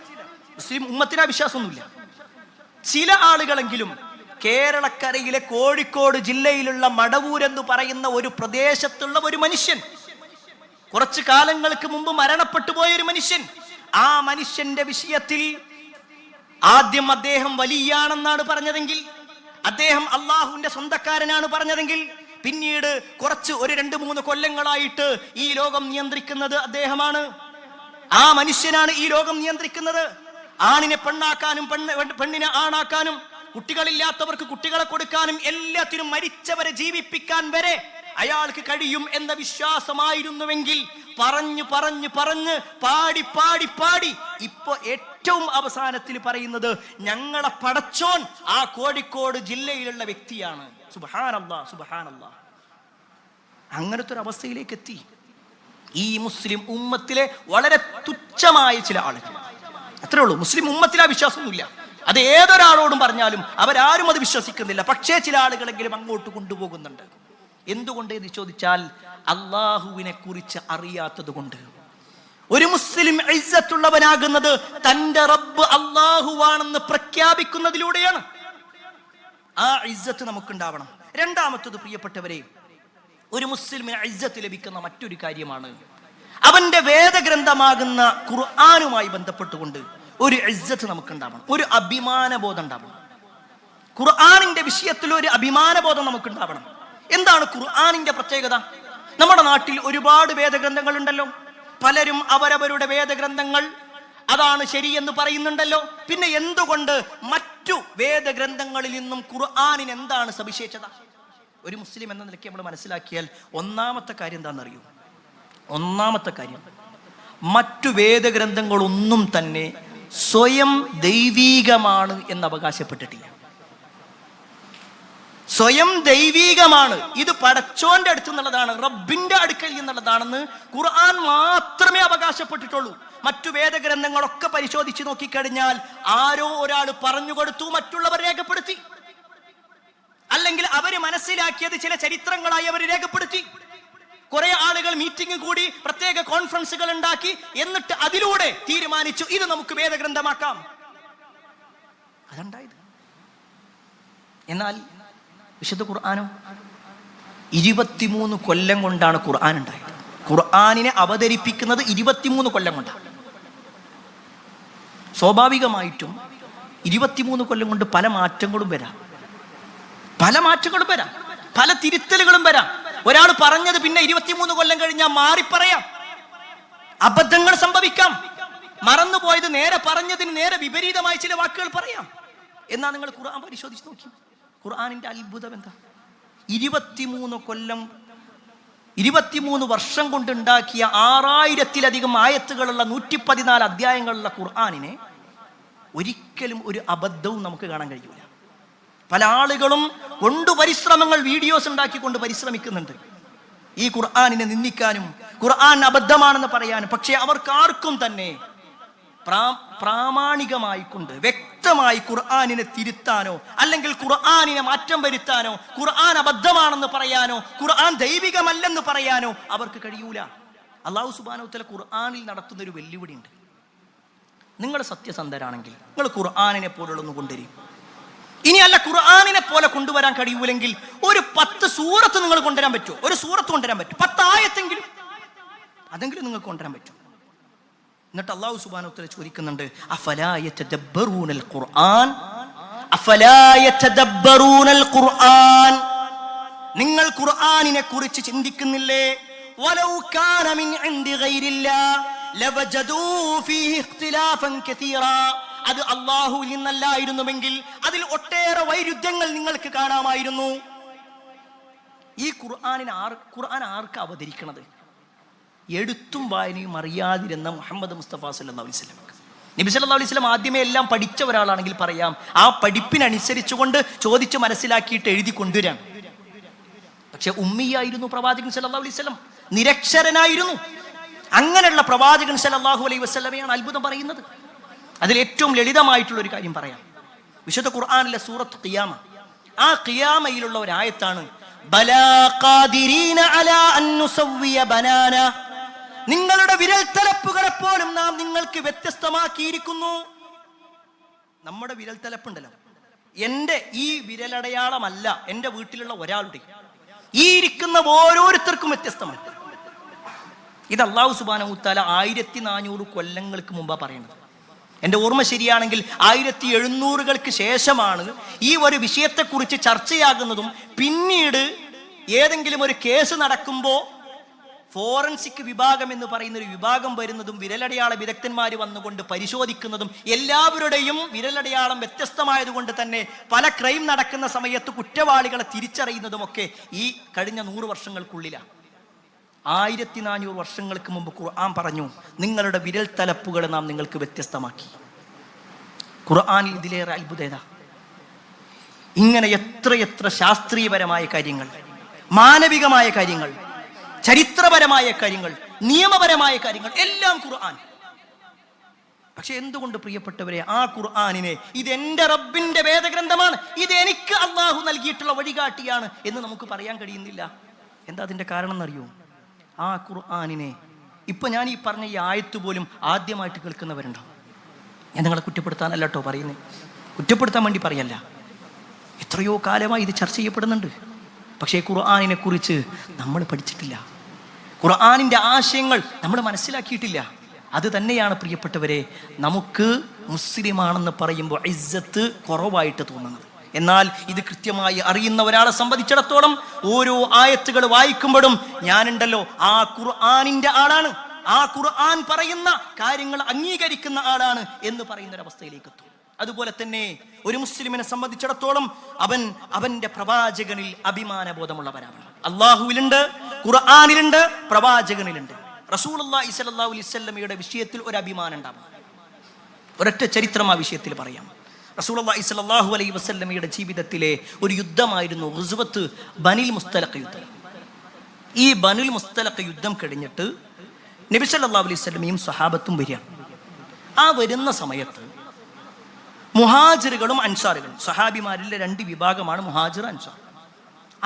മുസ്ലിം ഉമ്മത്തിന് ആ വിശ്വാസമൊന്നുമില്ല, ചില ആളുകളെങ്കിലും കേരളക്കരയിലെ കോഴിക്കോട് ജില്ലയിലുള്ള മടവൂരെന്ന് പറയുന്ന ഒരു പ്രദേശത്തുള്ള ഒരു മനുഷ്യൻ, കുറച്ചു കാലങ്ങൾക്ക് മുമ്പ് മരണപ്പെട്ടു പോയ ഒരു മനുഷ്യൻ, ആ മനുഷ്യന്റെ വിഷയത്തിൽ ആദ്യം അദ്ദേഹം വലിയാണെന്നാണ് പറഞ്ഞതെങ്കിൽ, അദ്ദേഹം അള്ളാഹുവിന്റെ സ്വന്തക്കാരനാണ് പറഞ്ഞതെങ്കിൽ, പിന്നീട് ഒരു 2-3 കൊല്ലങ്ങളായിട്ട് ഈ ലോകം നിയന്ത്രിക്കുന്നത് അദ്ദേഹമാണ്. ആ മനുഷ്യനാണ് ഈ ലോകം നിയന്ത്രിക്കുന്നത്. ആണിനെ പെണ്ണാക്കാനും പെണ്ണിനെ ആണാക്കാനും കുട്ടികളില്ലാത്തവർക്ക് കുട്ടികളെ കൊടുക്കാനും എല്ലാത്തിനും മരിച്ചവരെ ജീവിപ്പിക്കാൻ വരെ അയാൾക്ക് കഴിയും എന്ന വിശ്വാസമായിരുന്നുവെങ്കിൽ പറഞ്ഞു പറഞ്ഞു പറഞ്ഞ് പാടി പാടി പാടി ഇപ്പൊ ഏറ്റവും അവസാനത്തിൽ പറയുന്നത് ഞങ്ങളെ പടച്ചോൻ ആ കോഴിക്കോട് ജില്ലയിലുള്ള വ്യക്തിയാണ്. സുബ്ഹാനല്ലാഹ്, സുബ്ഹാനല്ലാഹ്. അങ്ങനത്തെ ഒരു അവസ്ഥയിലേക്ക് എത്തി ഈ മുസ്ലിം ഉമ്മത്തിലെ വളരെ തുച്ഛമായ ചില ആളുകൾ. അത്രേ ഉള്ളൂ. മുസ്ലിം ഉമ്മത്തിൽ ആ വിശ്വാസമൊന്നുമില്ല. അത് ഏതൊരാളോടും പറഞ്ഞാലും അവരാരും അത് വിശ്വസിക്കുന്നില്ല. പക്ഷേ ചില ആളുകളെങ്കിലും അങ്ങോട്ട് കൊണ്ടുപോകുന്നുണ്ട്. എന്തുകൊണ്ട് എന്ന് ചോദിച്ചാൽ അള്ളാഹുവിനെ കുറിച്ച് അറിയാത്തത് കൊണ്ട്. ഒരു മുസ്ലിം ഇസ്സത്തുള്ളവനാകുന്നത് തന്റെ റബ്ബ് അള്ളാഹുവാണെന്ന് പ്രഖ്യാപിക്കുന്നതിലൂടെയാണ്. ആ ഇസ്സത്ത് നമുക്കുണ്ടാവണം. രണ്ടാമത്തത് പ്രിയപ്പെട്ടവരെ, ഒരു മുസ്ലിമിന് ഇസ്സത്ത് ലഭിക്കുന്ന മറ്റൊരു കാര്യമാണ് അവന്റെ വേദഗ്രന്ഥമാകുന്ന ഖുർആനുമായി ബന്ധപ്പെട്ടുകൊണ്ട് ഒരു ഇസ്സത്ത് നമുക്കുണ്ടാവണം, ഒരു അഭിമാനബോധം ഉണ്ടാവണം. ഖുർആനിന്റെ വിഷയത്തിൽ ഒരു അഭിമാനബോധം നമുക്കുണ്ടാവണം. എന്താണ് ഖുർആനിന്റെ പ്രത്യേകത? നമ്മുടെ നാട്ടിൽ ഒരുപാട് വേദഗ്രന്ഥങ്ങൾ ഉണ്ടല്ലോ. പലരും അവരവരുടെ വേദഗ്രന്ഥങ്ങൾ അതാണ് ശരിയെന്ന് പറയുന്നുണ്ടല്ലോ. പിന്നെ എന്തുകൊണ്ട് മറ്റു വേദഗ്രന്ഥങ്ങളിൽ നിന്നും ഖുർആനിന് എന്താണ് സവിശേഷത? ഒരു മുസ്ലിം എന്ന നിലയ്ക്ക് നമ്മൾ മനസ്സിലാക്കിയാൽ ഒന്നാമത്തെ കാര്യം എന്താണെന്നറിയൂ? ഒന്നാമത്തെ കാര്യം, മറ്റു വേദഗ്രന്ഥങ്ങളൊന്നും തന്നെ സ്വയം ദൈവീകമാണ് എന്ന് അവകാശപ്പെട്ടിട്ടില്ല. സ്വയം ദൈവീകമാണ്, ഇത് പടച്ചോന്റെ അടുത്ത് നിന്നുള്ളതാണ്, റബ്ബിന്റെ അടുക്കൽ നിന്നുള്ളതാണെന്ന് ഖുർആൻ മാത്രമേ അവകാശപ്പെട്ടിട്ടുള്ളൂ. മറ്റു വേദഗ്രന്ഥങ്ങളൊക്കെ പരിശോധിച്ച് നോക്കിക്കഴിഞ്ഞാൽ ആരോ ഒരാൾ പറഞ്ഞു കൊടുത്തു, മറ്റുള്ളവർ രേഖപ്പെടുത്തി, അല്ലെങ്കിൽ അവര് മനസ്സിലാക്കിയത് ചില ചരിത്രങ്ങളായി അവർ രേഖപ്പെടുത്തി. കുറെ ആളുകൾ മീറ്റിംഗ് കൂടി പ്രത്യേക കോൺഫറൻസുകൾ ഉണ്ടാക്കി, എന്നിട്ട് അതിലൂടെ തീരുമാനിച്ചു ഇത് നമുക്ക് വേദഗ്രന്ഥമാക്കാം. അതുണ്ടായത്. എന്നാൽ വിശുദ്ധ ഖുർആനോ 23 കൊല്ലം കൊണ്ടാണ് ഖുർആൻ ഉണ്ടായത്. ഖുർആനിനെ അവതരിപ്പിക്കുന്നത് 23 കൊല്ലം കൊണ്ടാണ്. സ്വാഭാവികമായിട്ടും 23 കൊല്ലം കൊണ്ട് പല മാറ്റങ്ങളും വരാം, പല തിരുത്തലുകളും വരാം. ഒരാൾ പറഞ്ഞത് പിന്നെ 23 കൊല്ലം കഴിഞ്ഞാൽ മാറിപ്പറയാം, അബദ്ധങ്ങൾ സംഭവിക്കാം, മറന്നുപോയത് നേരെ പറഞ്ഞതിന് നേരെ വിപരീതമായി ചില വാക്കുകൾ പറയാം. എന്നാ നിങ്ങൾ ഖുർആൻ പരിശോധിച്ച് നോക്കി. ഖുർആനിന്റെ അത്ഭുതം എന്താ? 23 കൊല്ലം 23 വർഷം കൊണ്ടുണ്ടാക്കിയ 6000-ലധികം ആയത്തുകളുള്ള 114 അധ്യായങ്ങളുള്ള ഖുർആനിനെ ഒരിക്കലും ഒരു അബദ്ധവും നമുക്ക് കാണാൻ കഴിയില്ല. പല ആളുകളും പരിശ്രമങ്ങൾ വീഡിയോസ് ഉണ്ടാക്കിക്കൊണ്ട് പരിശ്രമിക്കുന്നുണ്ട് ഈ ഖുർആനിനെ നിന്ദിക്കാനും ഖുർആൻ അബദ്ധമാണെന്ന് പറയാനും. പക്ഷേ അവർക്കാർക്കും തന്നെ പ്രാമാണികമായിക്കൊണ്ട് വ്യക്തമായി ഖുർആനിനെ തിരുത്താനോ അല്ലെങ്കിൽ ഖുർആനിനെ മാറ്റം വരുത്താനോ ഖുർആൻ അബദ്ധമാണെന്ന് പറയാനോ ഖുർആൻ ദൈവികമല്ലെന്ന് പറയാനോ അവർക്ക് കഴിയൂല. അല്ലാഹു സുബ്ഹാനഹു വ തആല ഖുർആനിൽ നടത്തുന്ന ഒരു വെല്ലുവിളിയുണ്ട്. നിങ്ങൾ സത്യസന്ധരാണെങ്കിൽ നിങ്ങൾ ഖുർആനിനെ പോലുള്ളൊന്ന് കൊണ്ടുവരും. ഇനി അല്ല ഖുർആനിനെ പോലെ കൊണ്ടുവരാൻ കഴിയൂലെങ്കിൽ ഒരു 10 സൂറത്ത് നിങ്ങൾ കൊണ്ടുവരാൻ പറ്റുമോ? ഒരു സൂറത്ത് കൊണ്ടുവരാൻ പറ്റും, 10 ആയത്തെങ്കിലും അതെങ്കിലും നിങ്ങൾക്ക് കൊണ്ടുവരാൻ പറ്റും. എന്നിട്ട് അല്ലാഹു സുബ്ഹാനഹു വ തആല ചോദിക്കുന്നുണ്ട്, അഫലാ യതദബ്ബറൂനൽ ഖുർആൻ, അഫലാ യതദബ്ബറൂനൽ ഖുർആൻ, നിങ്ങൾ ഖുർആനിനെ കുറിച്ച് ചിന്തിക്കുന്നില്ലേ? വലൗ കാന മിൻ ഇൻദി ഗൈരില്ലാഹ് ലവജദൂ ഫീഹി ഇഖ്തിലാഫൻ കസീറാ, അത് അല്ലാഹുവിൽ നിന്നല്ലായിരുന്നുവെങ്കിൽ അതിൽ ഒട്ടേറെ വൈരുദ്ധ്യങ്ങൾ നിങ്ങൾക്ക് കാണാമായിരുന്നു. ഈ ഖുർആൻ ആർക്ക് അവതരിക്കണത്? എഴുത്തും വായനയും അറിയാതിരുന്ന മുഹമ്മദ് മുസ്തഫ സല്ലല്ലാഹു അലൈഹി വസല്ലം. നബി സല്ലല്ലാഹു അലൈഹി വസല്ലം ആദ്യമേ എല്ലാം പഠിച്ച ഒരാളാണെങ്കിൽ പറയാം, ആ പഠിപ്പിനനുസരിച്ചുകൊണ്ട് ചോദിച്ച് മനസ്സിലാക്കിയിട്ട് എഴുതി കൊണ്ടുവരാം. പക്ഷെ ഉമ്മിയായിരുന്നു പ്രവാചകൻ സല്ലല്ലാഹു അലൈഹി വസല്ലം, നിരക്ഷരനായിരുന്നു. അങ്ങനെയുള്ള പ്രവാചകൻ സല്ലല്ലാഹു അലൈഹി വസല്ലമയാണ് അത്ഭുതം പറയുന്നത്. അതിൽ ഏറ്റവും ലളിതമായിട്ടുള്ള ഒരു കാര്യം പറയാം. വിശുദ്ധ ഖുർആനിലെ സൂറത്ത് ഖിയാമ, ആ ഖിയാമയിലുള്ള ഒരു ആയത്താണ് ബലാ ഖാദിരീന അലാ അൻ നുസവ്വിയ ബനാന, നിങ്ങളുടെ വിരൽത്തലപ്പുകളെ പോലും നാം നിങ്ങൾക്ക് വ്യത്യസ്തമാക്കിയിരിക്കുന്നു. നമ്മുടെ വിരൽത്തലപ്പുണ്ടല്ലോ, എൻ്റെ ഈ വിരലടയാളമല്ല എൻ്റെ വീട്ടിലുള്ള ഒരാളുടെ, ഈ ഇരിക്കുന്ന ഓരോരുത്തർക്കും വ്യത്യസ്തമാണ്. ഇത് അല്ലാഹു സുബ്ഹാനഹു വ തആല 1400 കൊല്ലങ്ങൾക്ക് മുമ്പാ പറയുന്നത്. എൻ്റെ ഓർമ്മ ശരിയാണെങ്കിൽ 1700-കൾക്ക് ശേഷമാണ് ഈ ഒരു വിഷയത്തെക്കുറിച്ച് ചർച്ചയാകുന്നതും പിന്നീട് ഏതെങ്കിലും ഒരു കേസ് നടക്കുമ്പോൾ ഫോറൻസിക് വിഭാഗം എന്ന് പറയുന്ന ഒരു വിഭാഗം വരുന്നതും വിരലടയാള വിദഗ്ധന്മാർ വന്നുകൊണ്ട് പരിശോധിക്കുന്നതും എല്ലാവരുടെയും വിരലടയാളം വ്യത്യസ്തമായതുകൊണ്ട് തന്നെ പല ക്രൈം നടക്കുന്ന സമയത്ത് കുറ്റവാളികളെ തിരിച്ചറിയുന്നതുമൊക്കെ ഈ കഴിഞ്ഞ 100 വർഷങ്ങൾക്കുള്ളിലാണ്. 1400 വർഷങ്ങൾക്ക് മുമ്പ് ഖുർആൻ പറഞ്ഞു, നിങ്ങളുടെ വിരൽ തലപ്പുകൾ നാം നിങ്ങൾക്ക് വ്യത്യസ്തമാക്കി. ഖുർആനിൽ ഇതിലേറെ അത്ഭുതേതാ? ഇങ്ങനെ എത്രയെത്ര ശാസ്ത്രീയപരമായ കാര്യങ്ങൾ, മാനവികമായ കാര്യങ്ങൾ, ചരിത്രപരമായ കാര്യങ്ങൾ, നിയമപരമായ കാര്യങ്ങൾ എല്ലാം ഖുർആൻ. പക്ഷെ എന്തുകൊണ്ട് പ്രിയപ്പെട്ടവരെ ആ ഖുർആനിനെ ഇതെന്റെ റബ്ബിന്റെ വേദഗ്രന്ഥമാണ്, ഇത് എനിക്ക് അല്ലാഹു നൽകിയിട്ടുള്ള വഴികാട്ടിയാണ് എന്ന് നമുക്ക് പറയാൻ കഴിയുന്നില്ല? എന്താ അതിന്റെ കാരണം എന്നറിയോ? ആ ഖുർആനിനെ ഇപ്പൊ ഞാൻ ഈ പറഞ്ഞ ഈ ആയത്ത് പോലും ആദ്യമായിട്ട് കേൾക്കുന്നവരുണ്ടാവും. ഞാൻ നിങ്ങളെ കുറ്റപ്പെടുത്താനല്ല കേട്ടോ പറയുന്നത്, കുറ്റപ്പെടുത്താൻ വേണ്ടി പറയല്ല. എത്രയോ കാലമായി ഇത് ചർച്ച ചെയ്യപ്പെടുന്നുണ്ട്. പക്ഷേ ഖുർആനിനെ കുറിച്ച് നമ്മൾ പഠിച്ചിട്ടില്ല, ഖുർആനിൻ്റെ ആശയങ്ങൾ നമ്മൾ മനസ്സിലാക്കിയിട്ടില്ല. അത് തന്നെയാണ് പ്രിയപ്പെട്ടവരെ നമുക്ക് മുസ്ലിമാണെന്ന് പറയുമ്പോൾ ഇസ്സത്ത് കുറവായിട്ട് തോന്നുന്നത്. എന്നാൽ ഇത് കൃത്യമായി അറിയുന്ന ഒരാളെ സംബന്ധിച്ചിടത്തോളം ഓരോ ആയത്തുകൾ വായിക്കുമ്പോഴും ഞാനുണ്ടല്ലോ ആ ഖുർആനിൻ്റെ ആളാണ്, ആ ഖുർആൻ പറയുന്ന കാര്യങ്ങൾ അംഗീകരിക്കുന്ന ആളാണ് എന്ന് പറയുന്ന ഒരവസ്ഥയിലേക്ക് എത്തും. അതുപോലെ തന്നെ ഒരു മുസ്ലിമിനെ സംബന്ധിച്ചിടത്തോളം അവന്റെ പ്രവാചകനിൽ അഭിമാനബോധമുള്ളവരാണ്. അള്ളാഹുവിലുണ്ട്, ഖുർആനിലുണ്ട്, പ്രവാചകനിലുണ്ട്. റസൂലുള്ളാഹി സ്വല്ലല്ലാഹു അലൈഹി വസല്ലമയുടെ വിഷയത്തിൽ ഒരു അഭിമാനം ഉണ്ടാവും. ഒരൊറ്റ ചരിത്രം ആ വിഷയത്തിൽ പറയാം. റസൂലുള്ളാഹി സ്വല്ലല്ലാഹു അലൈഹി വസല്ലമയുടെ ജീവിതത്തിലെ ഒരു യുദ്ധമായിരുന്നു ഗസ്വത്ത് ബനിൽ മുസ്തലഖ് യുദ്ധം. ഈ ബനിൽ മുസ്തലഖ് യുദ്ധം കഴിഞ്ഞിട്ട് നബി സല്ലല്ലാഹു അലൈഹി വസല്ലമയും സ്വഹാബത്തും വരികയാണ്. ആ വരുന്ന സമയത്ത് മുഹാജിറുകളും അൻസാറുകളും, സഹാബിമാരിലെ 2 വിഭാഗമാണ് മുഹാജിർ അൻസാർ.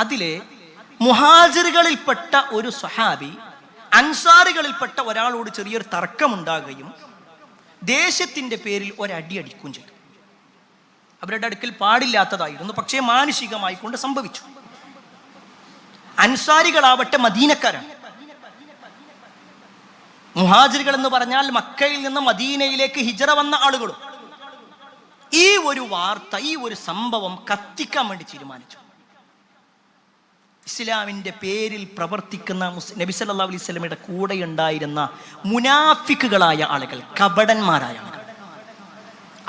അതിലെ മുഹാജിറുകളിൽപ്പെട്ട ഒരു സഹാബി അൻസാറുകളിൽപ്പെട്ട ഒരാളോട് ചെറിയൊരു തർക്കമുണ്ടാകുകയും ദേഷ്യത്തിന്റെ പേരിൽ ഒരടി അടിക്കുകയും ചെയ്തു. അവരുടെ അടുക്കൽ പാടില്ലാത്തതായിരുന്നു, പക്ഷേ മാനുഷികമായി കൊണ്ട് സംഭവിച്ചു. അൻസാരികളാവട്ടെ മദീനക്കാരാണ്. മുഹാജിറുകൾ എന്ന് പറഞ്ഞാൽ മക്കയിൽ നിന്ന് മദീനയിലേക്ക് ഹിജറ വന്ന ആളുകളും. ഈ ഒരു വാർത്ത, ഈ ഒരു സംഭവം കത്തിക്കാൻ വേണ്ടി തീരുമാനിച്ചു. ഇസ്ലാമിന്റെ പേരിൽ പ്രവർത്തിക്കുന്ന നബി സല്ലല്ലാഹു അലൈഹി വസല്ലമയുടെ കൂടെ ഉണ്ടായിരുന്ന മുനാഫിക്കുകളായ ആളുകൾ, കപടന്മാരായ ആളുകൾ,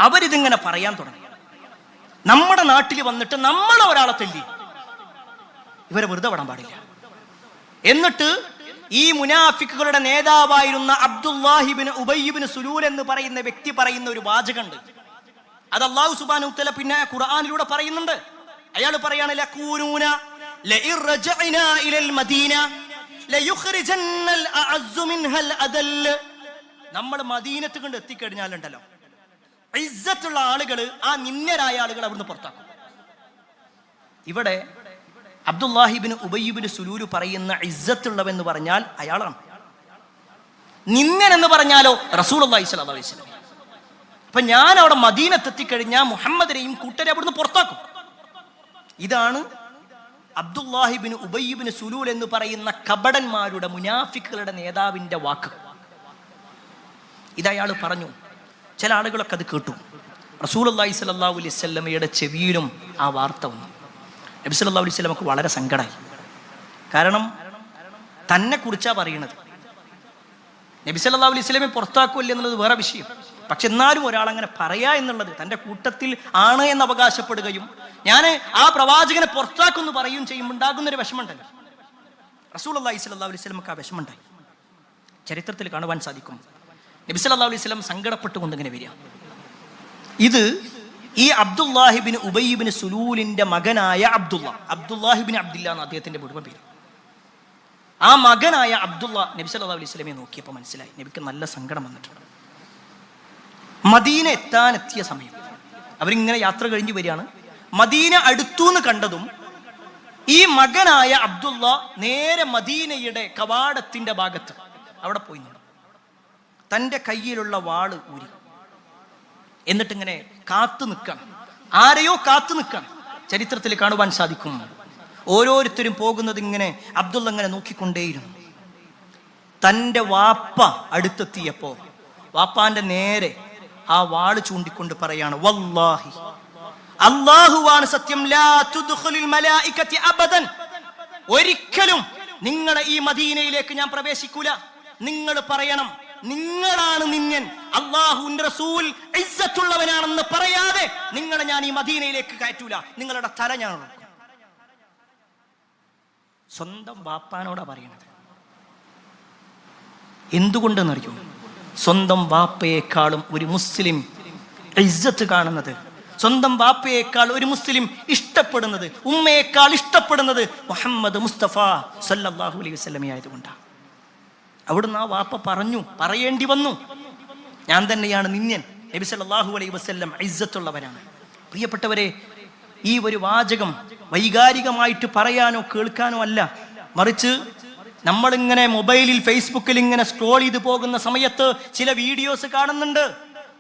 അവരിതിങ്ങനെ പറയാൻ തുടങ്ങി. നമ്മുടെ നാട്ടിൽ വന്നിട്ട് നമ്മളെ ഒരാളെ തല്ലി, ഇവരെ വെറുതെ വിടാൻ പാടില്ല. എന്നിട്ട് ഈ മുനാഫിക്കുകളുടെ നേതാവായിരുന്ന അബ്ദുല്ലാഹിബ്നു ഉബയ്യിബ്നു സുലൂൽ എന്ന് പറയുന്ന വ്യക്തി പറയുന്ന ഒരു വാചകമുണ്ട്. അത് അല്ലാഹു സുബ്ഹാനഹു വ തആല പിന്നെ ഖുർആനിലൂടെ പറയുന്നുണ്ട്. അയാൾ പറയാണ്, ലഖൂനൂന ലഇർ റജഅനാ ഇലൽ മദീന ലയുഖ്രിജന്നൽ അഅസ്സു മിൻഹൽ അദൽ. നമ്മൾ മദീനത്ത് കൊണ്ട് എത്തിക്കഴിഞ്ഞാലുണ്ടല്ലോ, ഇസ്സത്തുള്ള ആളുകൾ, ആ നിന്ദരായ ആളുകൾ അവിടുന്ന് പുറത്താക്കും. ഇവിടെ അബ്ദുല്ലാഹിബിന് ഉബയ്യിബിന് സുലൂല് പറയുന്ന ഇസ്സത്തുള്ളവെന്ന് പറഞ്ഞാൽ അയാളാണ്. നിന്ദൻ എന്ന് പറഞ്ഞാലോ റസൂലുള്ളാഹി സ്വല്ലല്ലാഹു അലൈഹി വസല്ലം. അപ്പൊ ഞാൻ അവിടെ മദീനത്തെത്തിക്കഴിഞ്ഞാൽ മുഹമ്മദിനെയും കൂട്ടരെ അവിടുന്ന് പുറത്താക്കും. ഇതാണ് അബ്ദുല്ലാഹിബിന് ഉബയ്യിബിന് സുലൂൽ എന്ന് പറയുന്ന കപടന്മാരുടെ, മുനാഫിക്കുകളുടെ നേതാവിന്റെ വാക്ക്. ഇതയാൾ പറഞ്ഞു. ചില ആളുകളൊക്കെ അത് കേട്ടു. റസൂലുള്ളാഹി സ്വല്ലല്ലാഹു അലൈഹി വസല്ലമയുടെ ചെവിയിലും ആ വാർത്ത വന്നു. നബി സല്ലല്ലാഹു അലൈഹി വസല്ലമക്ക് വളരെ സങ്കടമായി. കാരണം തന്നെ കുറിച്ചാ പറയണത്. നബി സല്ലല്ലാഹു അലൈഹി വസല്ലമയെ പുറത്താക്കുമല്ലേ എന്നുള്ളത് വേറെ വിഷയം. പക്ഷെ എന്നാലും ഒരാൾ അങ്ങനെ പറയാ എന്നുള്ളത്, തൻ്റെ കൂട്ടത്തിൽ ആണ് എന്ന് അവകാശപ്പെടുകയും ഞാൻ ആ പ്രവാചകനെ പുറത്താക്കുമെന്ന് പറയുകയും ചെയ്യുമ്പോൾ ഉണ്ടാകുന്നൊരു വിഷമമുണ്ടല്ലോ. റസൂലുള്ളാഹി സ്വല്ലല്ലാഹു അലൈഹി വസല്ലമക്ക് ആ വിഷമമുണ്ടായി. ചരിത്രത്തിൽ കാണുവാൻ സാധിക്കും. നബി സല്ലല്ലാഹു അലൈഹി വസല്ലം സങ്കടപ്പെട്ടുകൊണ്ട് ഇങ്ങനെ വരിക. ഇത് ഈ അബ്ദുല്ലാഹിബിന് ഉബയ്യിബിന് സുലൂലിന്റെ മകനായ അബ്ദുല്ലാഹിബിന് അബ്ദില്ല എന്ന അദ്ദേഹത്തിന്റെ മുഴുവൻ പേര്. ആ മകനായ അബ്ദുള്ള നബി സല്ലല്ലാഹു അലൈഹി വസല്ലമയെ നോക്കിയപ്പോൾ മനസ്സിലായി നബിക്ക് നല്ല സങ്കടം വന്നിട്ടുണ്ട്. മദീന എത്താനെത്തിയ സമയം അവരിങ്ങനെ യാത്ര കഴിഞ്ഞ് വരികയാണ്. മദീന അടുത്തുനിന്ന് കണ്ടതും ഈ മകനായ അബ്ദുള്ള നേരെ മദീനയുടെ കവാടത്തിന്റെ ഭാഗത്ത് അവിടെ പോയി നിന്നു. തൻ്റെ കയ്യിലുള്ള വാള് ഊരി, എന്നിട്ടിങ്ങനെ കാത്തു നിൽക്കണം. ആരെയോ കാത്തു നിൽക്കണം. ചരിത്രത്തിൽ കാണുവാൻ സാധിക്കും. ഓരോരുത്തരും പോകുന്നത് ഇങ്ങനെ അബ്ദുള്ള ഇങ്ങനെ നോക്കിക്കൊണ്ടേയിരുന്നു. തൻ്റെ വാപ്പ അടുത്തെത്തിയപ്പോ വാപ്പാന്റെ നേരെ ആ വാള് ചൂണ്ടിക്കൊണ്ട് പറയാണ്, വല്ലാഹി, അല്ലാഹുവാണ് സത്യം, ലാ തുദ്ഖുലുൽ മലായികതി അബദൻ, ഒരിക്കലും നിങ്ങളെ ഈ മദീനയിലേക്ക് ഞാൻ പ്രവേശിക്കൂല. നിങ്ങൾ പറയണം നിങ്ങളാണ് നിന്യൻ, അല്ലാഹുവിന്റെ റസൂൽ ഇസ്സത്തുള്ളവനാണെന്ന് പറയാതെ നിങ്ങളെ ഞാൻ ഈ മദീനയിലേക്ക് കയറ്റൂല. നിങ്ങളുടെ തല ഞാൻ ഉറക്കും. സ്വന്തം വാപ്പാനോടാ പറയണത്. എന്തുകൊണ്ടെന്നറിയോ? സ്വന്തം വാപ്പയെക്കാളും ഒരു മുസ്ലിം ഇസ്സത്ത് കാണുന്നത്, സ്വന്തം വാപ്പയേക്കാൾ ഒരു മുസ്ലിം ഇഷ്ടപ്പെടുന്നത്, ഉമ്മയേക്കാൾ ഇഷ്ടപ്പെടുന്നത് മുഹമ്മദ് മുസ്തഫ സല്ലല്ലാഹു അലൈഹി വസല്ലമയെ ആയതുകൊണ്ടാണ്. അവിടുന്ന് ആ വാപ്പ പറഞ്ഞു, പറയേണ്ടി വന്നു, ഞാൻ തന്നെയാണ് നിന്യൻ. നബി സല്ലല്ലാഹു അലൈഹി വസല്ലം ഇസ്സത്തുള്ളവരാണ്. പ്രിയപ്പെട്ടവരെ, ഈ ഒരു വാചകം വൈകാരികമായിട്ട് പറയാനോ കേൾക്കാനോ അല്ല, മറിച്ച് നമ്മളിങ്ങനെ മൊബൈലിൽ ഫേസ്ബുക്കിൽ ഇങ്ങനെ സ്ക്രോൾ ചെയ്ത് പോകുന്ന സമയത്ത് ചില വീഡിയോസ് കാണുന്നുണ്ട്.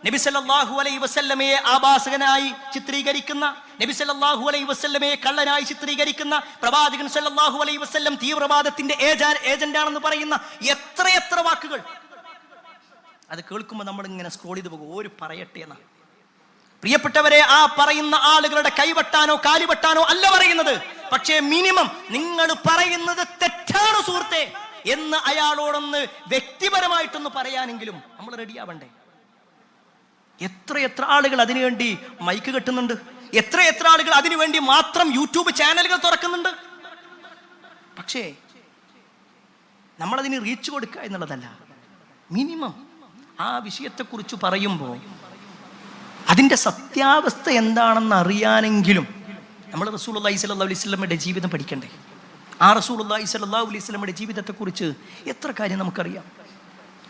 നബി സല്ലല്ലാഹു അലൈഹി വസല്ലമയെ ആഭാസകനായി ചിത്രീകരിക്കുന്ന, നബി സല്ലല്ലാഹു അലൈഹി വസല്ലമയെ കള്ളനായി ചിത്രീകരിക്കുന്ന, പ്രവാചകൻ സല്ലല്ലാഹു അലൈഹി വസല്ലം തീവ്രവാദത്തിന്റെ ഏജന്റാണെന്ന് പറയുന്ന എത്രയെത്ര വാക്കുകൾ. അത് കേൾക്കുമ്പോൾ നമ്മൾ ഇങ്ങനെ സ്ക്രോൾ ചെയ്ത് പോകും, ഓര് പറയട്ടെ എന്നാ. പ്രിയപ്പെട്ടവരെ, ആ പറയുന്ന ആളുകളുടെ കൈവെട്ടാനോ കാലുവെട്ടാനോ അല്ല പറയുന്നത്. പക്ഷേ മിനിമം നിങ്ങൾ പറയുന്നത് തെറ്റാണ് സുഹൃത്തെ എന്ന് അയാളോടൊന്ന് വ്യക്തിപരമായിട്ടൊന്ന് പറയാനെങ്കിലും നമ്മൾ റെഡിയാവണ്ടേ? എത്രയെത്ര ആളുകൾ അതിനുവേണ്ടി മൈക്ക് കെട്ടുന്നുണ്ട്, എത്രയെത്ര ആളുകൾ അതിനുവേണ്ടി മാത്രം യൂട്യൂബ് ചാനലുകൾ തുറക്കുന്നുണ്ട്. പക്ഷേ നമ്മളതിന് റീച്ച് കൊടുക്കുക എന്നുള്ളതല്ല. മിനിമം ആ വിഷയത്തെക്കുറിച്ച് പറയുമ്പോൾ അതിൻ്റെ സത്യാവസ്ഥ എന്താണെന്ന് അറിയാനെങ്കിലും നമ്മൾ റസൂലുള്ളാഹി സ്വല്ലല്ലാഹു അലൈഹി വസല്ലമയുടെ ജീവിതം പഠിക്കണ്ടേ? ആ റസൂലുള്ളാഹി സ്വല്ലല്ലാഹു അലൈഹി വസല്ലമയുടെ ജീവിതത്തെക്കുറിച്ച് എത്ര കാര്യം നമുക്കറിയാം.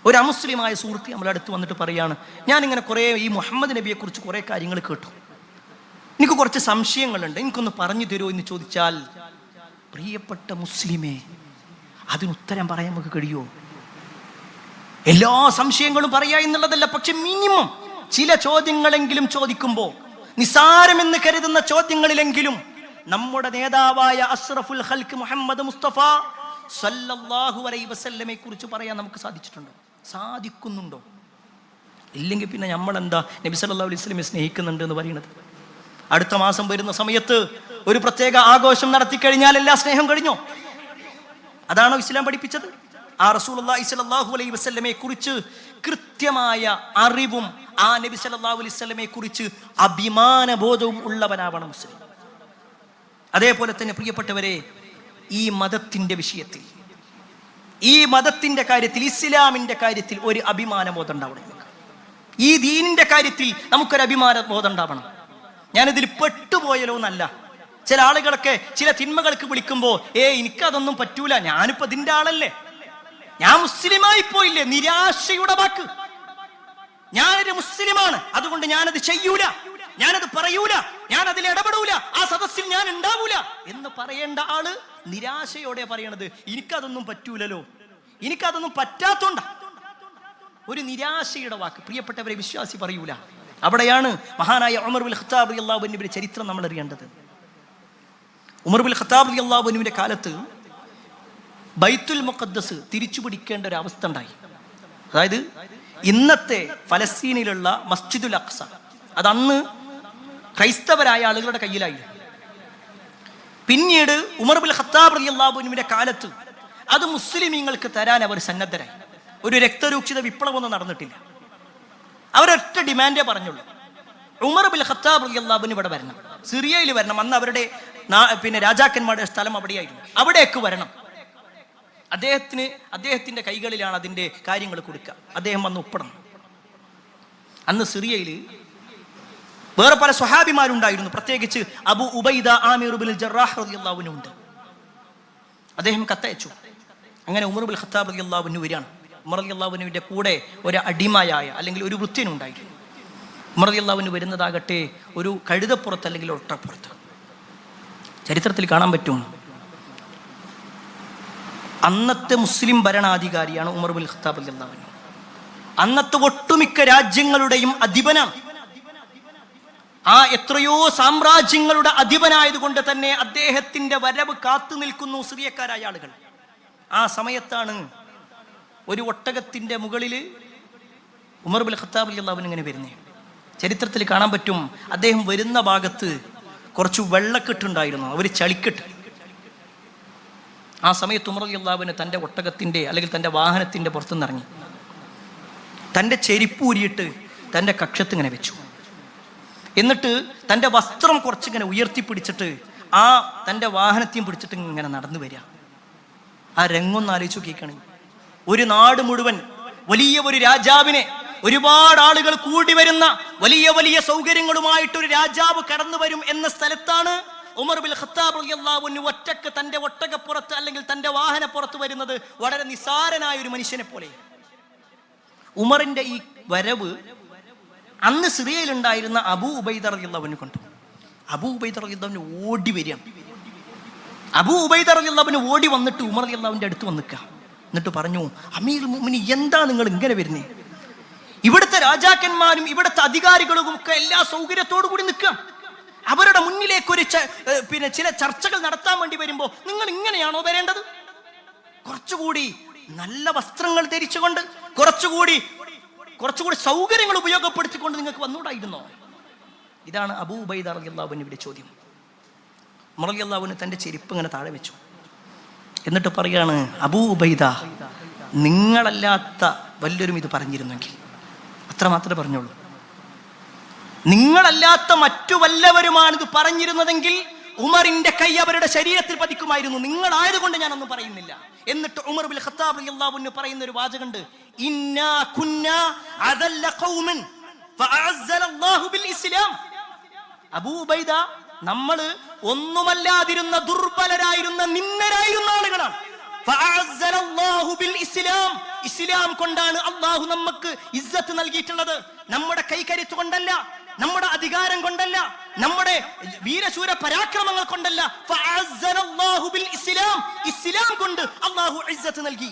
ഒരു അമുസ്ലിമായ സുഹൃത്ത് നമ്മുടെ അടുത്ത് വന്നിട്ട് പറയാണ്, ഞാനിങ്ങനെ കുറേ ഈ മുഹമ്മദ് നബിയെക്കുറിച്ച് കുറേ കാര്യങ്ങൾ കേട്ടു, എനിക്ക് കുറച്ച് സംശയങ്ങളുണ്ട്, എനിക്കൊന്ന് പറഞ്ഞു തരുമോ എന്ന് ചോദിച്ചാൽ, പ്രിയപ്പെട്ട മുസ്ലിമേ, അതിനുത്തരം പറയാൻ നമുക്ക് കഴിയുമോ? എല്ലാ സംശയങ്ങളും പറയാ എന്നുള്ളതല്ല, പക്ഷെ മിനിമം ചില ചോദ്യങ്ങളെങ്കിലും ചോദിക്കുമ്പോൾ, നിസാരമെന്ന് കരുതുന്ന ചോദ്യങ്ങളിലെങ്കിലും നമ്മുടെ നേതാവായ അഷ്റഫുൽ ഖൽഖ് മുഹമ്മദ് മുസ്തഫ സല്ലല്ലാഹു അലൈഹി വസല്ലമയെ കുറിച്ച് പറയാൻ നമുക്ക് സാധിച്ചിട്ടുണ്ടോ? സാധിക്കുന്നുണ്ടോ? ഇല്ലെങ്കിൽ പിന്നെ നമ്മളെന്താ നബി സല്ലല്ലാഹു അലൈഹി വസല്ലമയെ സ്നേഹിക്കുന്നുണ്ട് എന്ന് പറയുന്നത്? അടുത്ത മാസം വരുന്ന സമയത്ത് ഒരു പ്രത്യേക ആഘോഷം നടത്തി കഴിഞ്ഞാൽ എല്ലാ സ്നേഹം കഴിഞ്ഞോ? അതാണോ ഇസ്ലാം പഠിപ്പിച്ചത്? ആ റസൂലുള്ളാഹി സ്വല്ലല്ലാഹു അലൈഹി വസല്ലമയെ കുറിച്ച് കൃത്യമായ അറിവും ആ നബി സല്ലല്ലാഹു അലൈഹി വസല്ലമയെ കുറിച്ച് അഭിമാനബോധവും ഉള്ളവനാവണം മുസ്ലിം. അതേപോലെ തന്നെ പ്രിയപ്പെട്ടവരെ, ഈ മതത്തിന്റെ വിഷയത്തിൽ, ഈ മതത്തിന്റെ കാര്യത്തിൽ, ഇസ്ലാമിന്റെ കാര്യത്തിൽ ഒരു അഭിമാനബോധം ഉണ്ടാവണം. ഈ ദീനിന്റെ കാര്യത്തിൽ നമുക്കൊരു അഭിമാനബോധം ഉണ്ടാവണം. ഞാനിതിൽ പെട്ടുപോയല്ലോ എന്നല്ല. ചില ആളുകളൊക്കെ ചില തിന്മകൾക്ക് വിളിക്കുമ്പോൾ എനിക്കതൊന്നും പറ്റൂല, ഞാനിപ്പോ ഇതിന്റെ ആളല്ലേ, ഞാൻ മുസ്ലിമായി പോയില്ലേ, നിരാശയുടെ വാക്ക്. ഞാനൊരു മുസ്ലിമാണ്, അതുകൊണ്ട് ഞാനത് ചെയ്യൂല, ഞാനത് പറയൂല, ഞാൻ അതിൽ ഇടപെടൂല, ആ സദസ്സിൽ ഞാൻ ഉണ്ടാവൂല എന്ന് പറയേണ്ട ആള് നിരാശയോടെ പറയണത് എനിക്കതൊന്നും പറ്റൂലല്ലോ, എനിക്കതൊന്നും പറ്റാത്തോണ്ട. ഒരു നിരാശയുടെ വാക്ക് പ്രിയപ്പെട്ടവരെ വിശ്വാസി പറയൂല. അവിടെയാണ് മഹാനായ ഉമർ ബിൻ ഖത്താബ് റളിയല്ലാഹു അൻഹുവിന്റെ ചരിത്രം നമ്മൾ അറിയേണ്ടത്. ഉമർ ബിൻ ഖത്താബ് റളിയല്ലാഹു അൻഹുവിന്റെ കാലത്ത് ബൈത്തുൽ മുഖദ്ദസ് തിരിച്ചു പിടിക്കേണ്ട ഒരു അവസ്ഥ ഉണ്ടായി. അതായത് ഇന്നത്തെ ഫലസ്തീനിലുള്ള മസ്ജിദുൽ അഖ്സ അതന്ന് ക്രൈസ്തവരായ ആളുകളുടെ കയ്യിലായി. പിന്നീട് ഉമർ ബിൻ ഖത്താബ് റളിയല്ലാഹു അൻഹുവിന്റെ കാലത്ത് അത് മുസ്ലിമീങ്ങൾക്ക് തരാൻ അവർ സന്നദ്ധരായി. ഒരു രക്തരൂക്ഷിത വിപ്ലവമൊന്നും നടന്നിട്ടില്ല. അവരൊറ്റ ഡിമാൻഡേ പറഞ്ഞുള്ളൂ, ഉമർ ബിൻ ഖത്താബ് റളിയല്ലാഹു അൻഹു ഇവിടെ വരണം, സിറിയയിൽ വരണം. അന്ന് അവരുടെ രാജാക്കന്മാരുടെ സ്ഥലം അവിടെയായിരുന്നു, അവിടേക്ക് വരണം. അദ്ദേഹത്തിന്റെ കൈകളിലാണ് അതിന്റെ കാര്യങ്ങൾ കൊടുക്കുക. അദ്ദേഹം വന്ന് ഒപ്പിടണം. അന്ന് സിറിയയിൽ വേറെ പല സ്വഹാബിമാരുണ്ടായിരുന്നു, പ്രത്യേകിച്ച് അബു ഉബൈദ ആമിർ ബിൻ ജറാഹ് റളിയല്ലാഹു അൻഹു ഉണ്ട്. അദ്ദേഹം കത്തയച്ചു. അങ്ങനെ ഉമർ ബിൻ ഖത്താബ് റളിയല്ലാഹു അൻഹു വരികയാണ്. ഉമർ റളിയല്ലാഹു അൻഹുവിന്റെ കൂടെ ഒരു അടിമയായ അല്ലെങ്കിൽ ഒരു വൃത്യനുണ്ടായിരുന്നു. ഉമർ റളിയല്ലാഹു അൻഹു വരുന്നതാകട്ടെ ഒരു കഴുതപ്പുറത്ത് അല്ലെങ്കിൽ ഒട്ടപ്പുറത്ത്. ചരിത്രത്തിൽ കാണാൻ പറ്റും, അന്നത്തെ മുസ്ലിം ഭരണാധികാരിയാണ് ഉമർ ബിൻ ഖത്താബ് റളിയല്ലാഹു അൻഹു. അന്നത്തെ ഒട്ടുമിക്ക രാജ്യങ്ങളുടെയും അധിപനാണ്. ആ എത്രയോ സാമ്രാജ്യങ്ങളുടെ അധിപനായതുകൊണ്ട് തന്നെ അദ്ദേഹത്തിന്റെ വരവ് കാത്തു നിൽക്കുന്നു സിറിയക്കാരായ ആളുകൾ. ആ സമയത്താണ് ഒരു ഒട്ടകത്തിന്റെ മുകളിൽ ഉമർ ബിൻ ഖത്താബ് റളിയല്ലാഹു അൻഹു ഇങ്ങനെ വരുന്നേ. ചരിത്രത്തിൽ കാണാൻ പറ്റും, അദ്ദേഹം വരുന്ന ഭാഗത്ത് കുറച്ച് വെള്ളക്കെട്ടുണ്ടായിരുന്നു, ഒരു ചളിക്കെട്ട്. ആ സമയത്ത് ഉമർ റളിയല്ലാഹു അൻഹു തൻ്റെ ഒട്ടകത്തിന്റെ അല്ലെങ്കിൽ തൻ്റെ വാഹനത്തിന്റെ പുറത്തുനിന്ന് ഇറങ്ങി തൻ്റെ ചെരിപ്പ് ഊരിയിട്ട് തൻ്റെ കക്ഷത്ത് ഇങ്ങനെ വെച്ചു. എന്നിട്ട് തൻ്റെ വസ്ത്രം കുറച്ചിങ്ങനെ ഉയർത്തിപ്പിടിച്ചിട്ട് ആ തൻ്റെ വാഹനത്തെയും പിടിച്ചിട്ട് ഇങ്ങനെ നടന്നു വരിക. ആ രംഗൊന്ന് ആലോചിച്ച് നോക്കിക്കണേ. ഒരു നാട് മുഴുവൻ, വലിയ ഒരു രാജാവിനെ, ഒരുപാട് ആളുകൾ കൂടി വരുന്ന വലിയ വലിയ സൗകര്യങ്ങളുമായിട്ടൊരു രാജാവ് കടന്നു വരും എന്ന സ്ഥലത്താണ് ഉമർ ബിൻ ഖത്താബ് റളിയല്ലാഹു അൻഹു ഒറ്റക്ക് തൻ്റെ ഒട്ടകപ്പുറത്ത് അല്ലെങ്കിൽ തൻ്റെ വാഹനപ്പുറത്ത് വരുന്നത്. വളരെ നിസാരനായ ഒരു മനുഷ്യനെ പോലെ. ഉമറിന്റെ ഈ വരവ് അന്ന് സിറിയയിലുണ്ടായിരുന്ന അബൂ ഉബൈദ റളിയല്ലാഹു അൻഹു കണ്ടു. അബൂ ഉബൈദ റളിയല്ലാഹു അൻഹു ഓടി വരികയാണ്. അബൂ ഉബൈദ റളിയല്ലാഹു അൻഹു ഓടി വന്നിട്ട് ഉമർ റളിയല്ലാഹുവിന്റെ അടുത്ത് വന്ന് നിൽക്കുക. എന്നിട്ട് പറഞ്ഞു, അമീറുൽ മുഅ്മിനീൻ, എന്താ നിങ്ങൾ ഇങ്ങനെ വരുന്നേ? ഇവിടുത്തെ രാജാക്കന്മാരും ഇവിടുത്തെ അധികാരികളും ഒക്കെ എല്ലാ സൗകര്യത്തോടു കൂടി നിൽക്കുക. അവരുടെ മുന്നിലേക്ക് ഒരു ചില ചർച്ചകൾ നടത്താൻ വേണ്ടി വരുമ്പോ നിങ്ങൾ ഇങ്ങനെയാണോ വരേണ്ടത്? കുറച്ചുകൂടി നല്ല വസ്ത്രങ്ങൾ ധരിച്ചുകൊണ്ട് കുറച്ചുകൂടി സൗകര്യങ്ങൾ ഉപയോഗപ്പെടുത്തിക്കൊണ്ട് നിങ്ങൾക്ക് വന്നുകൂടായിരുന്നോ? ഇതാണ് അബൂ ഉബൈദ റളിയല്ലാഹു അൻഹുവിന്റെ ചോദ്യം. ഉമർ റളിയല്ലാഹു അൻഹു തന്റെ ചെരുപ്പ് ഇങ്ങനെ താഴെ വെച്ചു. എന്നിട്ട് പറയാണ്, അബൂ ഉബൈദ, നിങ്ങളല്ലാത്ത വല്ലവരും ഇത് പറഞ്ഞിരുന്നെങ്കിൽ, അത്ര മാത്രമേ പറഞ്ഞോളൂ, നിങ്ങളല്ലാത്ത മറ്റു വല്ലവരുമാണിത് പറഞ്ഞിരുന്നതെങ്കിൽ ഉമറിന്റെ കൈ അവരുടെ ശരീരത്തിൽ പതിക്കുമായിരുന്നു. നിങ്ങളായതുകൊണ്ട് ഞാനൊന്നും പറയുന്നില്ല. എന്നിട്ട് ഉമർ ബിൻ ഖത്താബ് റളിയല്ലാഹു അൻഹു പറയുന്ന ഒരു വാചകമുണ്ട്, ഇന്നാ കുന്നാ അദല്ല ഖൗമൻ ഫഅഅസ്സലല്ലാഹു ബിൽ ഇസ്ലാം. അബൂ ഉബൈദ, നമ്മൾ ഒന്നുമല്ലാതിരുന്ന ദുർബലരായിരുന്ന നിന്നരായിരുന്ന ആളുകളാണ്. ഫഅഅസ്സലല്ലാഹു ബിൽ ഇസ്ലാം. ഇസ്ലാം കൊണ്ടാണ് അല്ലാഹു നമുക്ക് ഇസ്സത്ത് നൽകിയിട്ടുള്ളത്. നമ്മുടെ കൈകരുത്ത് കൊണ്ടല്ല, നമ്മുടെ അധികാരം കൊണ്ടല്ല, നമ്മുടെ വീരശൂര പരാക്രമങ്ങൾ കൊണ്ടല്ല. ഫഅഅസ്സലല്ലാഹു ബിൽ ഇസ്ലാം. ഇസ്ലാം കൊണ്ട് അല്ലാഹു ഇസ്സത്ത് നൽകി.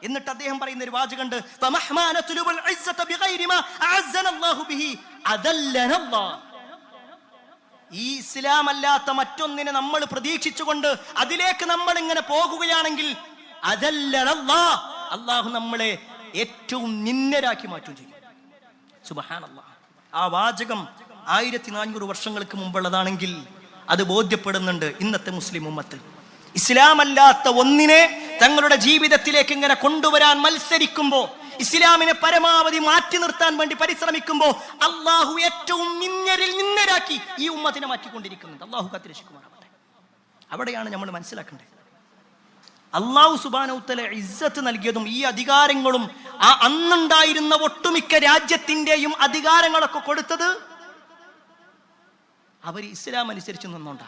എന്നിട്ട് അദ്ദേഹം പറയുന്ന ഒരു വാചകമുണ്ട്, ഫമഹ്മാ നത്ലുബുൽ ഇസ്സത ബിഗൈരി മാ അഅസ്സനല്ലാഹു ബിഹി അദല്ലനല്ലാഹ്. ഈ ഇസ്ലാം അല്ലാത്ത മറ്റൊന്നിനെ നമ്മൾ പ്രതീക്ഷിച്ചുകൊണ്ട് അതിലേക്ക് നമ്മൾ ഇങ്ങനെ പോകുകയാണെങ്കിൽ അദല്ലനല്ലാഹ്, അല്ലാഹു നമ്മളെ ഏറ്റവും നിന്ദരാക്കി മാറ്റുകയും ചെയ്യും. സുബ്ഹാനല്ലാഹ്. ആ വാചകം 1400 വർഷങ്ങൾക്ക് മുമ്പുള്ളതാണെങ്കിൽ അത് ബോധ്യപ്പെടുന്നുണ്ട് ഇന്നത്തെ മുസ്ലിം ഉമ്മത്ത്. ഇസ്ലാം അല്ലാത്ത ഒന്നിനെ തങ്ങളുടെ ജീവിതത്തിലേക്ക് ഇങ്ങനെ കൊണ്ടുവരാൻ മത്സരിക്കുമ്പോൾ, ഇസ്ലാമിനെ പരമാവധി മാറ്റി നിർത്താൻ വേണ്ടി പരിശ്രമിക്കുമ്പോൾ അള്ളാഹു ഏറ്റവും നിന്ദരാക്കി ഈ ഉമ്മത്തിനെ മാറ്റിക്കൊണ്ടിരിക്കുന്നുണ്ട്. അള്ളാഹു കാത്തിരക്ഷിക്കുമാറാവട്ടെ. അവിടെയാണ് നമ്മൾ മനസ്സിലാക്കേണ്ടത്. അള്ളാഹു സുബ്ഹാനഹു വ തആല ഇസ്സത്ത് നൽകിയതും ഈ അധികാരങ്ങളും ആ അന്നുണ്ടായിരുന്ന ഒട്ടുമിക്ക രാജ്യത്തിന്റെയും അധികാരങ്ങളൊക്കെ കൊടുത്തത് അവർ ഇസ്ലാം അനുസരിച്ച് നിന്നോണ്ടാ.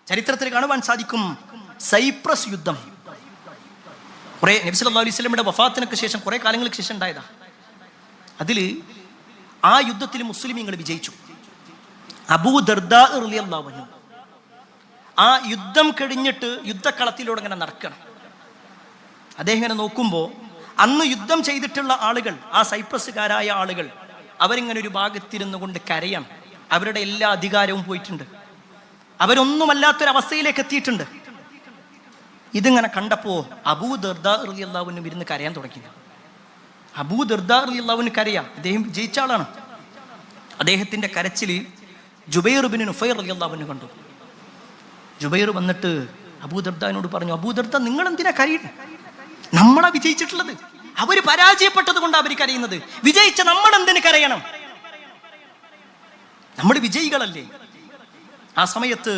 ചരിത്രത്തിൽ കാണുവാൻ സാധിക്കും, സൈപ്രസ് യുദ്ധം നബി സല്ലല്ലാഹു അലൈഹി വസല്ലമയുടെ വഫാത്തിനൊക്കെ ശേഷം കുറെ കാലങ്ങൾക്ക് ശേഷം ഉണ്ടായതാ. അതിൽ ആ യുദ്ധത്തിൽ മുസ്ലിമീങ്ങൾ വിജയിച്ചു. അബൂ ദർദാ റളിയല്ലാഹു അൻഹു ആ യുദ്ധം കഴിഞ്ഞിട്ട് യുദ്ധക്കളത്തിലൂടെ ഇങ്ങനെ നടക്കണം. അദ്ദേഹം ഇങ്ങനെ നോക്കുമ്പോൾ അന്ന് യുദ്ധം ചെയ്തിട്ടുള്ള ആളുകൾ, ആ സൈപ്രസുകാരായ ആളുകൾ, അവരിങ്ങനെ ഒരു ഭാഗത്തിരുന്നു കൊണ്ട് കരയാണ്. അവരുടെ എല്ലാ അധികാരവും പോയിട്ടുണ്ട്, അവരൊന്നുമല്ലാത്തൊരവസ്ഥയിലേക്ക് എത്തിയിട്ടുണ്ട്. ഇതിങ്ങനെ കണ്ടപ്പോ അബൂ ദർദാ റളിയല്ലാഹു അൻഹു ഇരുന്ന് കരയാൻ തുടങ്ങി. അബൂ ദർദാ റളിയല്ലാഹു അൻഹു കരയാം, അദ്ദേഹം ജയിച്ച ആളാണ്. അദ്ദേഹത്തിന്റെ കരച്ചില് ജുബൈർ ബിൻ നുഫൈർ റളിയല്ലാഹു അൻഹു കണ്ടു. ജുബൈർ വന്നിട്ട് അബൂ ദർദാനോട് പറഞ്ഞു, അബൂ ദർദാ നിങ്ങൾ എന്തിനാ കരയുന്നത്? നമ്മളാ വിജയിച്ചിട്ടുള്ളത്, അവര് പരാജയപ്പെട്ടത് കൊണ്ട് അവർ കരയുന്നത്, വിജയിച്ച നമ്മൾ എന്തിനു കരയണം? നമ്മൾ വിജയികളല്ലേ. ആ സമയത്ത്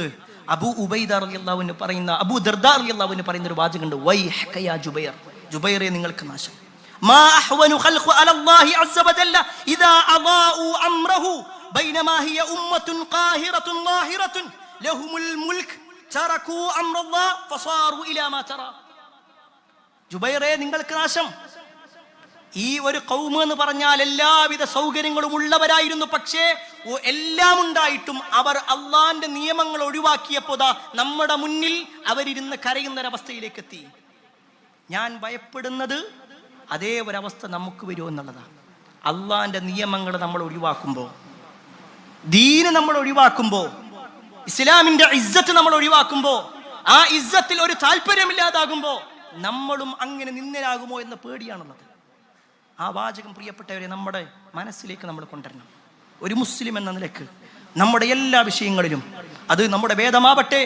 അബൂ ഉബൈദ റളിയല്ലാഹു അൻഹു പറയുന്ന, അബൂ ദർദാ റളിയല്ലാഹു അൻഹു പറയുന്ന ഒരു വാചകമുണ്ട്, വൈഹക യാ ജുബൈർ, ജുബൈറേ നിങ്ങൾക്ക് നാശം. മാ അഹ്വനു ഖൽഖു അലല്ലാഹി അസ്സ വജല്ല ഇദാ അദാഉ അംറഹു ബൈനമാ ഹിയ ഉമ്മത്തുൻ ഖാഹിറത്തുൻ ളാഹിറത്തുൻ ലഹുമുൽ മുൽക്ക് തറകൂ അംറല്ലാഹ് ഫസാറു ഇലാ മാ തറ. ജുബൈറേ നിങ്ങൾക്ക് നാശം. ഈ ഒരു ഖൗമ് എന്ന് പറഞ്ഞാൽ എല്ലാവിധ സൗകര്യങ്ങളും ഉള്ളവരായിരുന്നു, പക്ഷേ എല്ലാം ഉണ്ടായിട്ടും അവർ അള്ളാന്റെ നിയമങ്ങൾ ഒഴിവാക്കിയപ്പോൾ നമ്മുടെ മുന്നിൽ അവരിരുന്ന് കരയുന്നൊരവസ്ഥയിലേക്ക് എത്തി. ഞാൻ ഭയപ്പെടുന്നത് അതേ ഒരവസ്ഥ നമുക്ക് വരുമോ എന്നുള്ളതാണ്. അള്ളാന്റെ നിയമങ്ങൾ നമ്മൾ ഒഴിവാക്കുമ്പോൾ, ദീന് നമ്മൾ ഒഴിവാക്കുമ്പോൾ, ഇസ്ലാമിന്റെ ഇസ്സത്ത് നമ്മൾ ഒഴിവാക്കുമ്പോൾ, ആ ഇസ്സത്തിൽ ഒരു താല്പര്യമില്ലാതാകുമ്പോൾ നമ്മളും അങ്ങനെ നിന്നരാകുമോ എന്ന പേടിയാണുള്ളത്. ആ വാചകം പ്രിയപ്പെട്ടവരെ നമ്മുടെ മനസ്സിലേക്ക് നമ്മൾ കൊണ്ടുവരണം. ഒരു മുസ്ലിം എന്ന നിലക്ക് നമ്മുടെ എല്ലാ വിഷയങ്ങളിലും, അത് നമ്മുടെ വേദമാവട്ടെ,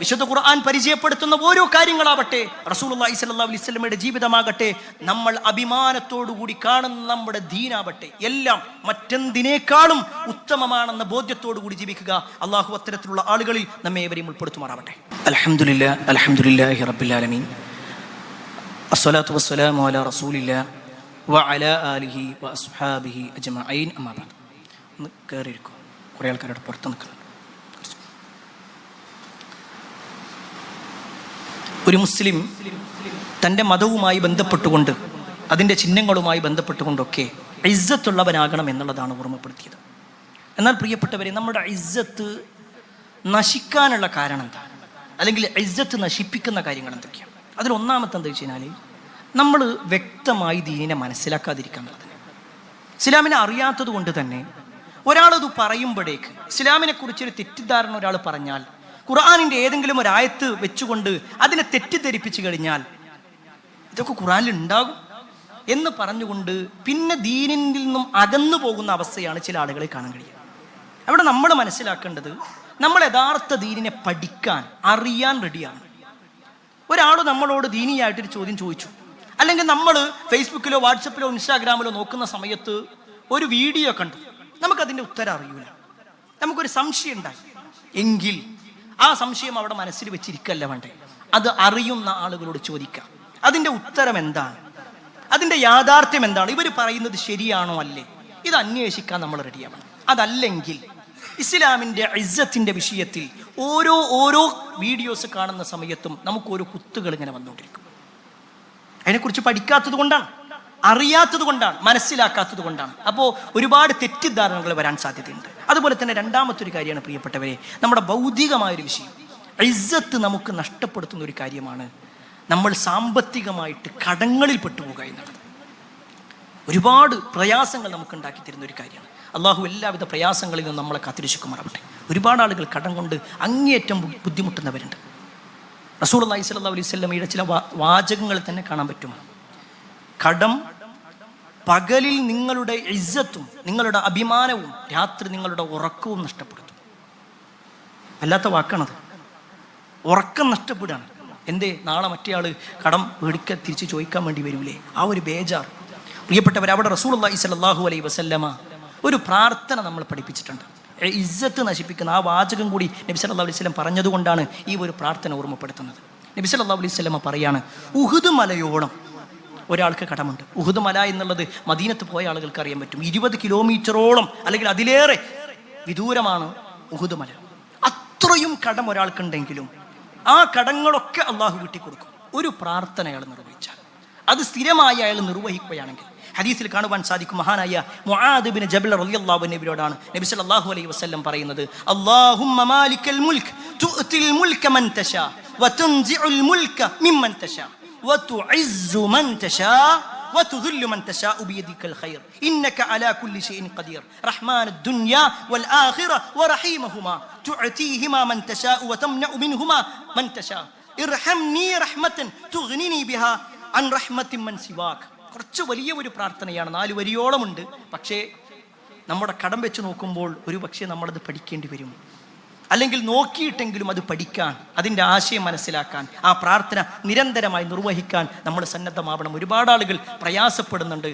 വിശുദ്ധ ഖുർആൻ പരിചയപ്പെടുത്തുന്ന ഓരോ കാര്യങ്ങളാവട്ടെ, റസൂലുള്ളാഹി സ്വല്ലല്ലാഹു അലൈഹി വസല്ലമയുടെ ജീവിതമാകട്ടെ, നമ്മൾ അഭിമാനത്തോടുകൂടി കാണുന്ന നമ്മുടെ ദീനാവട്ടെ, എല്ലാം മറ്റെന്തിനേക്കാളും ഉത്തമമാണെന്ന ബോധ്യത്തോടു കൂടി ജീവിക്കുക. അള്ളാഹു അത്തരത്തിലുള്ള ആളുകളിൽ നമ്മെ ഏവരെയും ഉൾപ്പെടുത്തുമാറാവട്ടെ. അൽഹംദുലില്ലാഹി അൽഹംദുലില്ലാഹി റബ്ബിൽ ആലമീൻ, അസ്സലാത്തു വസ്സലാമു അലാ റസൂലില്ലാഹി വഅലാ ആലിഹി വഅസ്ഹാബിഹി അജ്മഈൻ. അമ്മാ ബഅദ്. ഒന്ന് കയറിയിരിക്കും, കുറേ ആൾക്കാരുടെ പുറത്ത് നിൽക്കുന്നുണ്ട്. ഒരു മുസ്ലിം തൻ്റെ മതവുമായി ബന്ധപ്പെട്ടുകൊണ്ട്, അതിൻ്റെ ചിഹ്നങ്ങളുമായി ബന്ധപ്പെട്ടുകൊണ്ടൊക്കെ ഇസ്സത്തുള്ളവനാകണം എന്നുള്ളതാണ് ഓർമ്മപ്പെടുത്തിയത്. എന്നാൽ പ്രിയപ്പെട്ടവരെ, നമ്മുടെ ഇസ്സത്ത് നശിക്കാനുള്ള കാരണം എന്താണ്? അല്ലെങ്കിൽ ഇസ്സത്ത് നശിപ്പിക്കുന്ന കാര്യങ്ങൾ എന്തൊക്കെയാണ്? അതിലൊന്നാമത്തെ എന്താ വെച്ച് കഴിഞ്ഞാൽ, നമ്മൾ വ്യക്തമായി ദീനിനെ മനസ്സിലാക്കാതിരിക്കുക എന്നുള്ളത്. ഇസ്ലാമിനെ അറിയാത്തത് കൊണ്ട് തന്നെ ഒരാളത് പറയുമ്പോഴേക്ക്, ഇസ്ലാമിനെ കുറിച്ചൊരു തെറ്റിദ്ധാരണ ഒരാൾ പറഞ്ഞാൽ, ഖുർആനിൻ്റെ ഏതെങ്കിലും ഒരു ആയത്ത് വെച്ചുകൊണ്ട് അതിനെ തെറ്റിദ്ധരിപ്പിച്ചു കഴിഞ്ഞാൽ, ഇതൊക്കെ ഖുർആനിൽ ഉണ്ടാകും എന്ന് പറഞ്ഞുകൊണ്ട് പിന്നെ ദീനിൽ നിന്നും അകന്നു പോകുന്ന അവസ്ഥയാണ് ചില ആളുകളെ കാണാൻ കഴിയുക. അവിടെ നമ്മൾ മനസ്സിലാക്കേണ്ടത്, നമ്മൾ യഥാർത്ഥ ദീനിനെ പഠിക്കാൻ, അറിയാൻ റെഡിയാണ്. ഒരാൾ നമ്മളോട് ദീനിയായിട്ടൊരു ചോദ്യം ചോദിച്ചു, അല്ലെങ്കിൽ നമ്മൾ ഫേസ്ബുക്കിലോ വാട്സപ്പിലോ ഇൻസ്റ്റാഗ്രാമിലോ നോക്കുന്ന സമയത്ത് ഒരു വീഡിയോ കണ്ടു, നമുക്കതിൻ്റെ ഉത്തരം അറിയൂല, നമുക്കൊരു സംശയം ഉണ്ടായി എങ്കിൽ ആ സംശയം അവിടെ മനസ്സിൽ വെച്ചിരിക്കല്ല വേണ്ടേ, അത് അറിയുന്ന ആളുകളോട് ചോദിക്കാം. അതിൻ്റെ ഉത്തരം എന്താണ്, അതിൻ്റെ യാഥാർത്ഥ്യം എന്താണ്, ഇവർ പറയുന്നത് ശരിയാണോ അല്ലേ, ഇത് അന്വേഷിക്കാൻ നമ്മൾ റെഡിയാവണം. അതല്ലെങ്കിൽ ഇസ്ലാമിൻ്റെ ഇസ്സത്തിൻ്റെ വിഷയത്തിൽ ഓരോ വീഡിയോസ് കാണുന്ന സമയത്തും നമുക്ക് ഓരോ കുത്തുകൾ ഇങ്ങനെ വന്നുകൊണ്ടിരിക്കും. അതിനെക്കുറിച്ച് പഠിക്കാത്തത് കൊണ്ടാണ്, അറിയാത്തത് കൊണ്ടാണ്, മനസ്സിലാക്കാത്തത് കൊണ്ടാണ്. അപ്പോൾ ഒരുപാട് തെറ്റിദ്ധാരണകൾ വരാൻ സാധ്യതയുണ്ട്. അതുപോലെ തന്നെ രണ്ടാമത്തെ ഒരു കാര്യമാണ് പ്രിയപ്പെട്ടവരെ, നമ്മുടെ ഭൗതികമായൊരു വിഷയം. ഇസ്സത്ത് നമുക്ക് നഷ്ടപ്പെടുത്തുന്ന ഒരു കാര്യമാണ് നമ്മൾ സാമ്പത്തികമായിട്ട് കടങ്ങളിൽ പെട്ടുപോകുക എന്നുള്ളത്. ഒരുപാട് പ്രയാസങ്ങൾ നമുക്ക് ഉണ്ടാക്കി തരുന്ന ഒരു കാര്യമാണ്. അള്ളാഹു എല്ലാവിധ പ്രയാസങ്ങളിൽ നിന്നും നമ്മളെ കാത്തിരക്ഷിക്കുമാറാവട്ടെ. ഒരുപാട് ആളുകൾ കടം കൊണ്ട് അങ്ങേയറ്റം ബുദ്ധിമുട്ടുന്നവരുണ്ട്. റസൂലുള്ളാഹി സ്വല്ലല്ലാഹു അലൈഹി വസല്ലമയുടെ ചില വാചകങ്ങൾ തന്നെ കാണാൻ പറ്റും. കടം പകലിൽ നിങ്ങളുടെ ഇസ്സത്തും നിങ്ങളുടെ അഭിമാനവും, രാത്രി നിങ്ങളുടെ ഉറക്കവും നഷ്ടപ്പെടുത്തും. അല്ലാത്ത വാക്കാണത്. ഉറക്കം നഷ്ടപ്പെടുകയാണ്. എന്തേ, നാളെ മറ്റേ ആൾ കടം മേടിക്കാൻ തിരിച്ച് ചോദിക്കാൻ വേണ്ടി വരൂലേ, ആ ഒരു ബേജാർ. പ്രിയപ്പെട്ടവർ, അവിടെ റസൂലുള്ളാഹി സ്വല്ലല്ലാഹു അലൈഹി വസല്ലമ ഒരു പ്രാർത്ഥന നമ്മൾ പഠിപ്പിച്ചിട്ടുണ്ട്. ഇസ്സത്ത് നശിപ്പിക്കുന്ന ആ വാചകം കൂടി നബി സല്ലല്ലാഹു അലൈഹി വസല്ലം പറഞ്ഞതുകൊണ്ടാണ് ഈ ഒരു പ്രാർത്ഥന ഓർമ്മപ്പെടുത്തുന്നത്. നബി സല്ലല്ലാഹു അലൈഹി വസല്ലമ പറയാണ്, ഉഹുദ് മലയോളം ഒരാൾക്ക് കടമുണ്ട്. ഉഹുദ് മല എന്നുള്ളത് മദീനത്ത് പോയ ആളുകൾക്ക് അറിയാൻ പറ്റും. 20 കിലോമീറ്ററോളം അല്ലെങ്കിൽ അതിലേറെ വിദൂരമാണ് ഉഹുദ് മല. അത്രയും കടം ഒരാൾക്കുണ്ടെങ്കിലും ആ കടങ്ങളൊക്കെ അള്ളാഹു വിട്ടിക്കൊടുക്കും ഒരു പ്രാർത്ഥന അയാൾ നിർവഹിച്ചാൽ. അത് സ്ഥിരമായി അയാൾ നിർവഹിക്കുകയാണെങ്കിൽ, ഹദീസിൽ കാണുവാൻ സാധിക്കും. മഹാനായ മുആദ് ബിൻ ജബൽ റളിയല്ലാഹു അൻഹുവിനോടാണ് നബി സല്ലല്ലാഹു അലൈഹി വസല്ലം പറയുന്നത്, അല്ലാഹുമ്മ മാലിക്കൽ മുൽക്ക് തുഅതിൽ മുൽക മൻ തശാ വതുൻസിഉൽ മുൽക മിമ്മൻ തശാ വതുഇസ്സു മൻ തശാ وتذل من تشاء بيدك الخير إنك على كل شيء قدير رحمن الدنيا والآخرة ورحيمهما تعطيهما من تشاء وتمنع منهما من تشاء ارحمني رحمة تغنيني بها عن رحمة من سواك. കുറച്ച് വലിയ ഒരു പ്രാർത്ഥനയാണ്, 4 വരിയോളമുണ്ട്. പക്ഷേ നമ്മുടെ കടം വെച്ച് നോക്കുമ്പോൾ ഒരു പക്ഷേ നമ്മളത് പഠിക്കേണ്ടി വരും. അല്ലെങ്കിൽ നോക്കിയിട്ടെങ്കിലും അത് പഠിക്കാൻ, അതിൻ്റെ ആശയം മനസ്സിലാക്കാൻ, ആ പ്രാർത്ഥന നിരന്തരമായി നിർവഹിക്കാൻ നമ്മൾ സന്നദ്ധമാവണം. ഒരുപാട് ആളുകൾ പ്രയാസപ്പെടുന്നുണ്ട്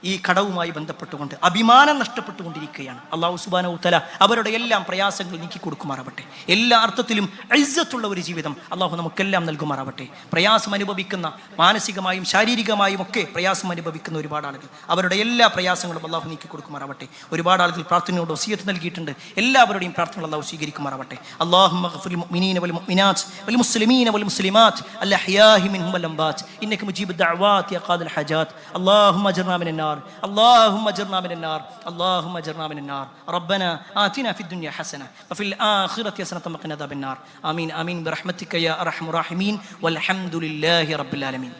ഈ കടവുമായി ബന്ധപ്പെട്ടുകൊണ്ട്, അഭിമാനം നഷ്ടപ്പെട്ടുകൊണ്ടിരിക്കുകയാണ്. അല്ലാഹു സുബ്ഹാനഹു വ തആല അവരുടെ എല്ലാം പ്രയാസങ്ങൾ നീക്കി കൊടുക്കുമാറാവട്ടെ. എല്ലാ അർത്ഥത്തിലും ഇസ്സത്തുള്ള ഒരു ജീവിതം അല്ലാഹു നമുക്കെല്ലാം നൽകുമാറാവട്ടെ. പ്രയാസം അനുഭവിക്കുന്ന, മാനസികമായും ശാരീരികമായും ഒക്കെ പ്രയാസം അനുഭവിക്കുന്ന ഒരുപാട് ആളുകൾ, അവരുടെ എല്ലാ പ്രയാസങ്ങളും അല്ലാഹു നീക്കി കൊടുക്കുമാറാവട്ടെ. ഒരുപാട് ആളുകൾ പ്രാർത്ഥനയോട് വസിയത്ത് നൽകിയിട്ടുണ്ട്. എല്ലാവരുടെയും പ്രാർത്ഥനകൾ അല്ലാഹു സ്വീകരിക്കുമാറാവട്ടെ. അല്ലാഹുമ്മ ഗ്ഫിർ മുഅ്മിനീന വൽ മുഅ്മിനാത്ത് വൽ മുസ്ലിമീന വൽ മുസ്ലിമാത്ത് അൽ അഹ്യാഇ മിൻഹും വൽ അംവാത്ത് ഇന്നക മുജീബുദ് ദഅവാത് യാ ഖാദിൽ ഹജാത്ത്. അല്ലാഹുമ്മ അജ്ർനാ മിനൻ اللهم اجرنا من النار اللهم اجرنا من النار ربنا آتنا في الدنيا حسنة وفي الآخرة حسنة وقنا عذاب النار آمين آمين برحمتك يا أرحم الراحمين والحمد لله رب العالمين.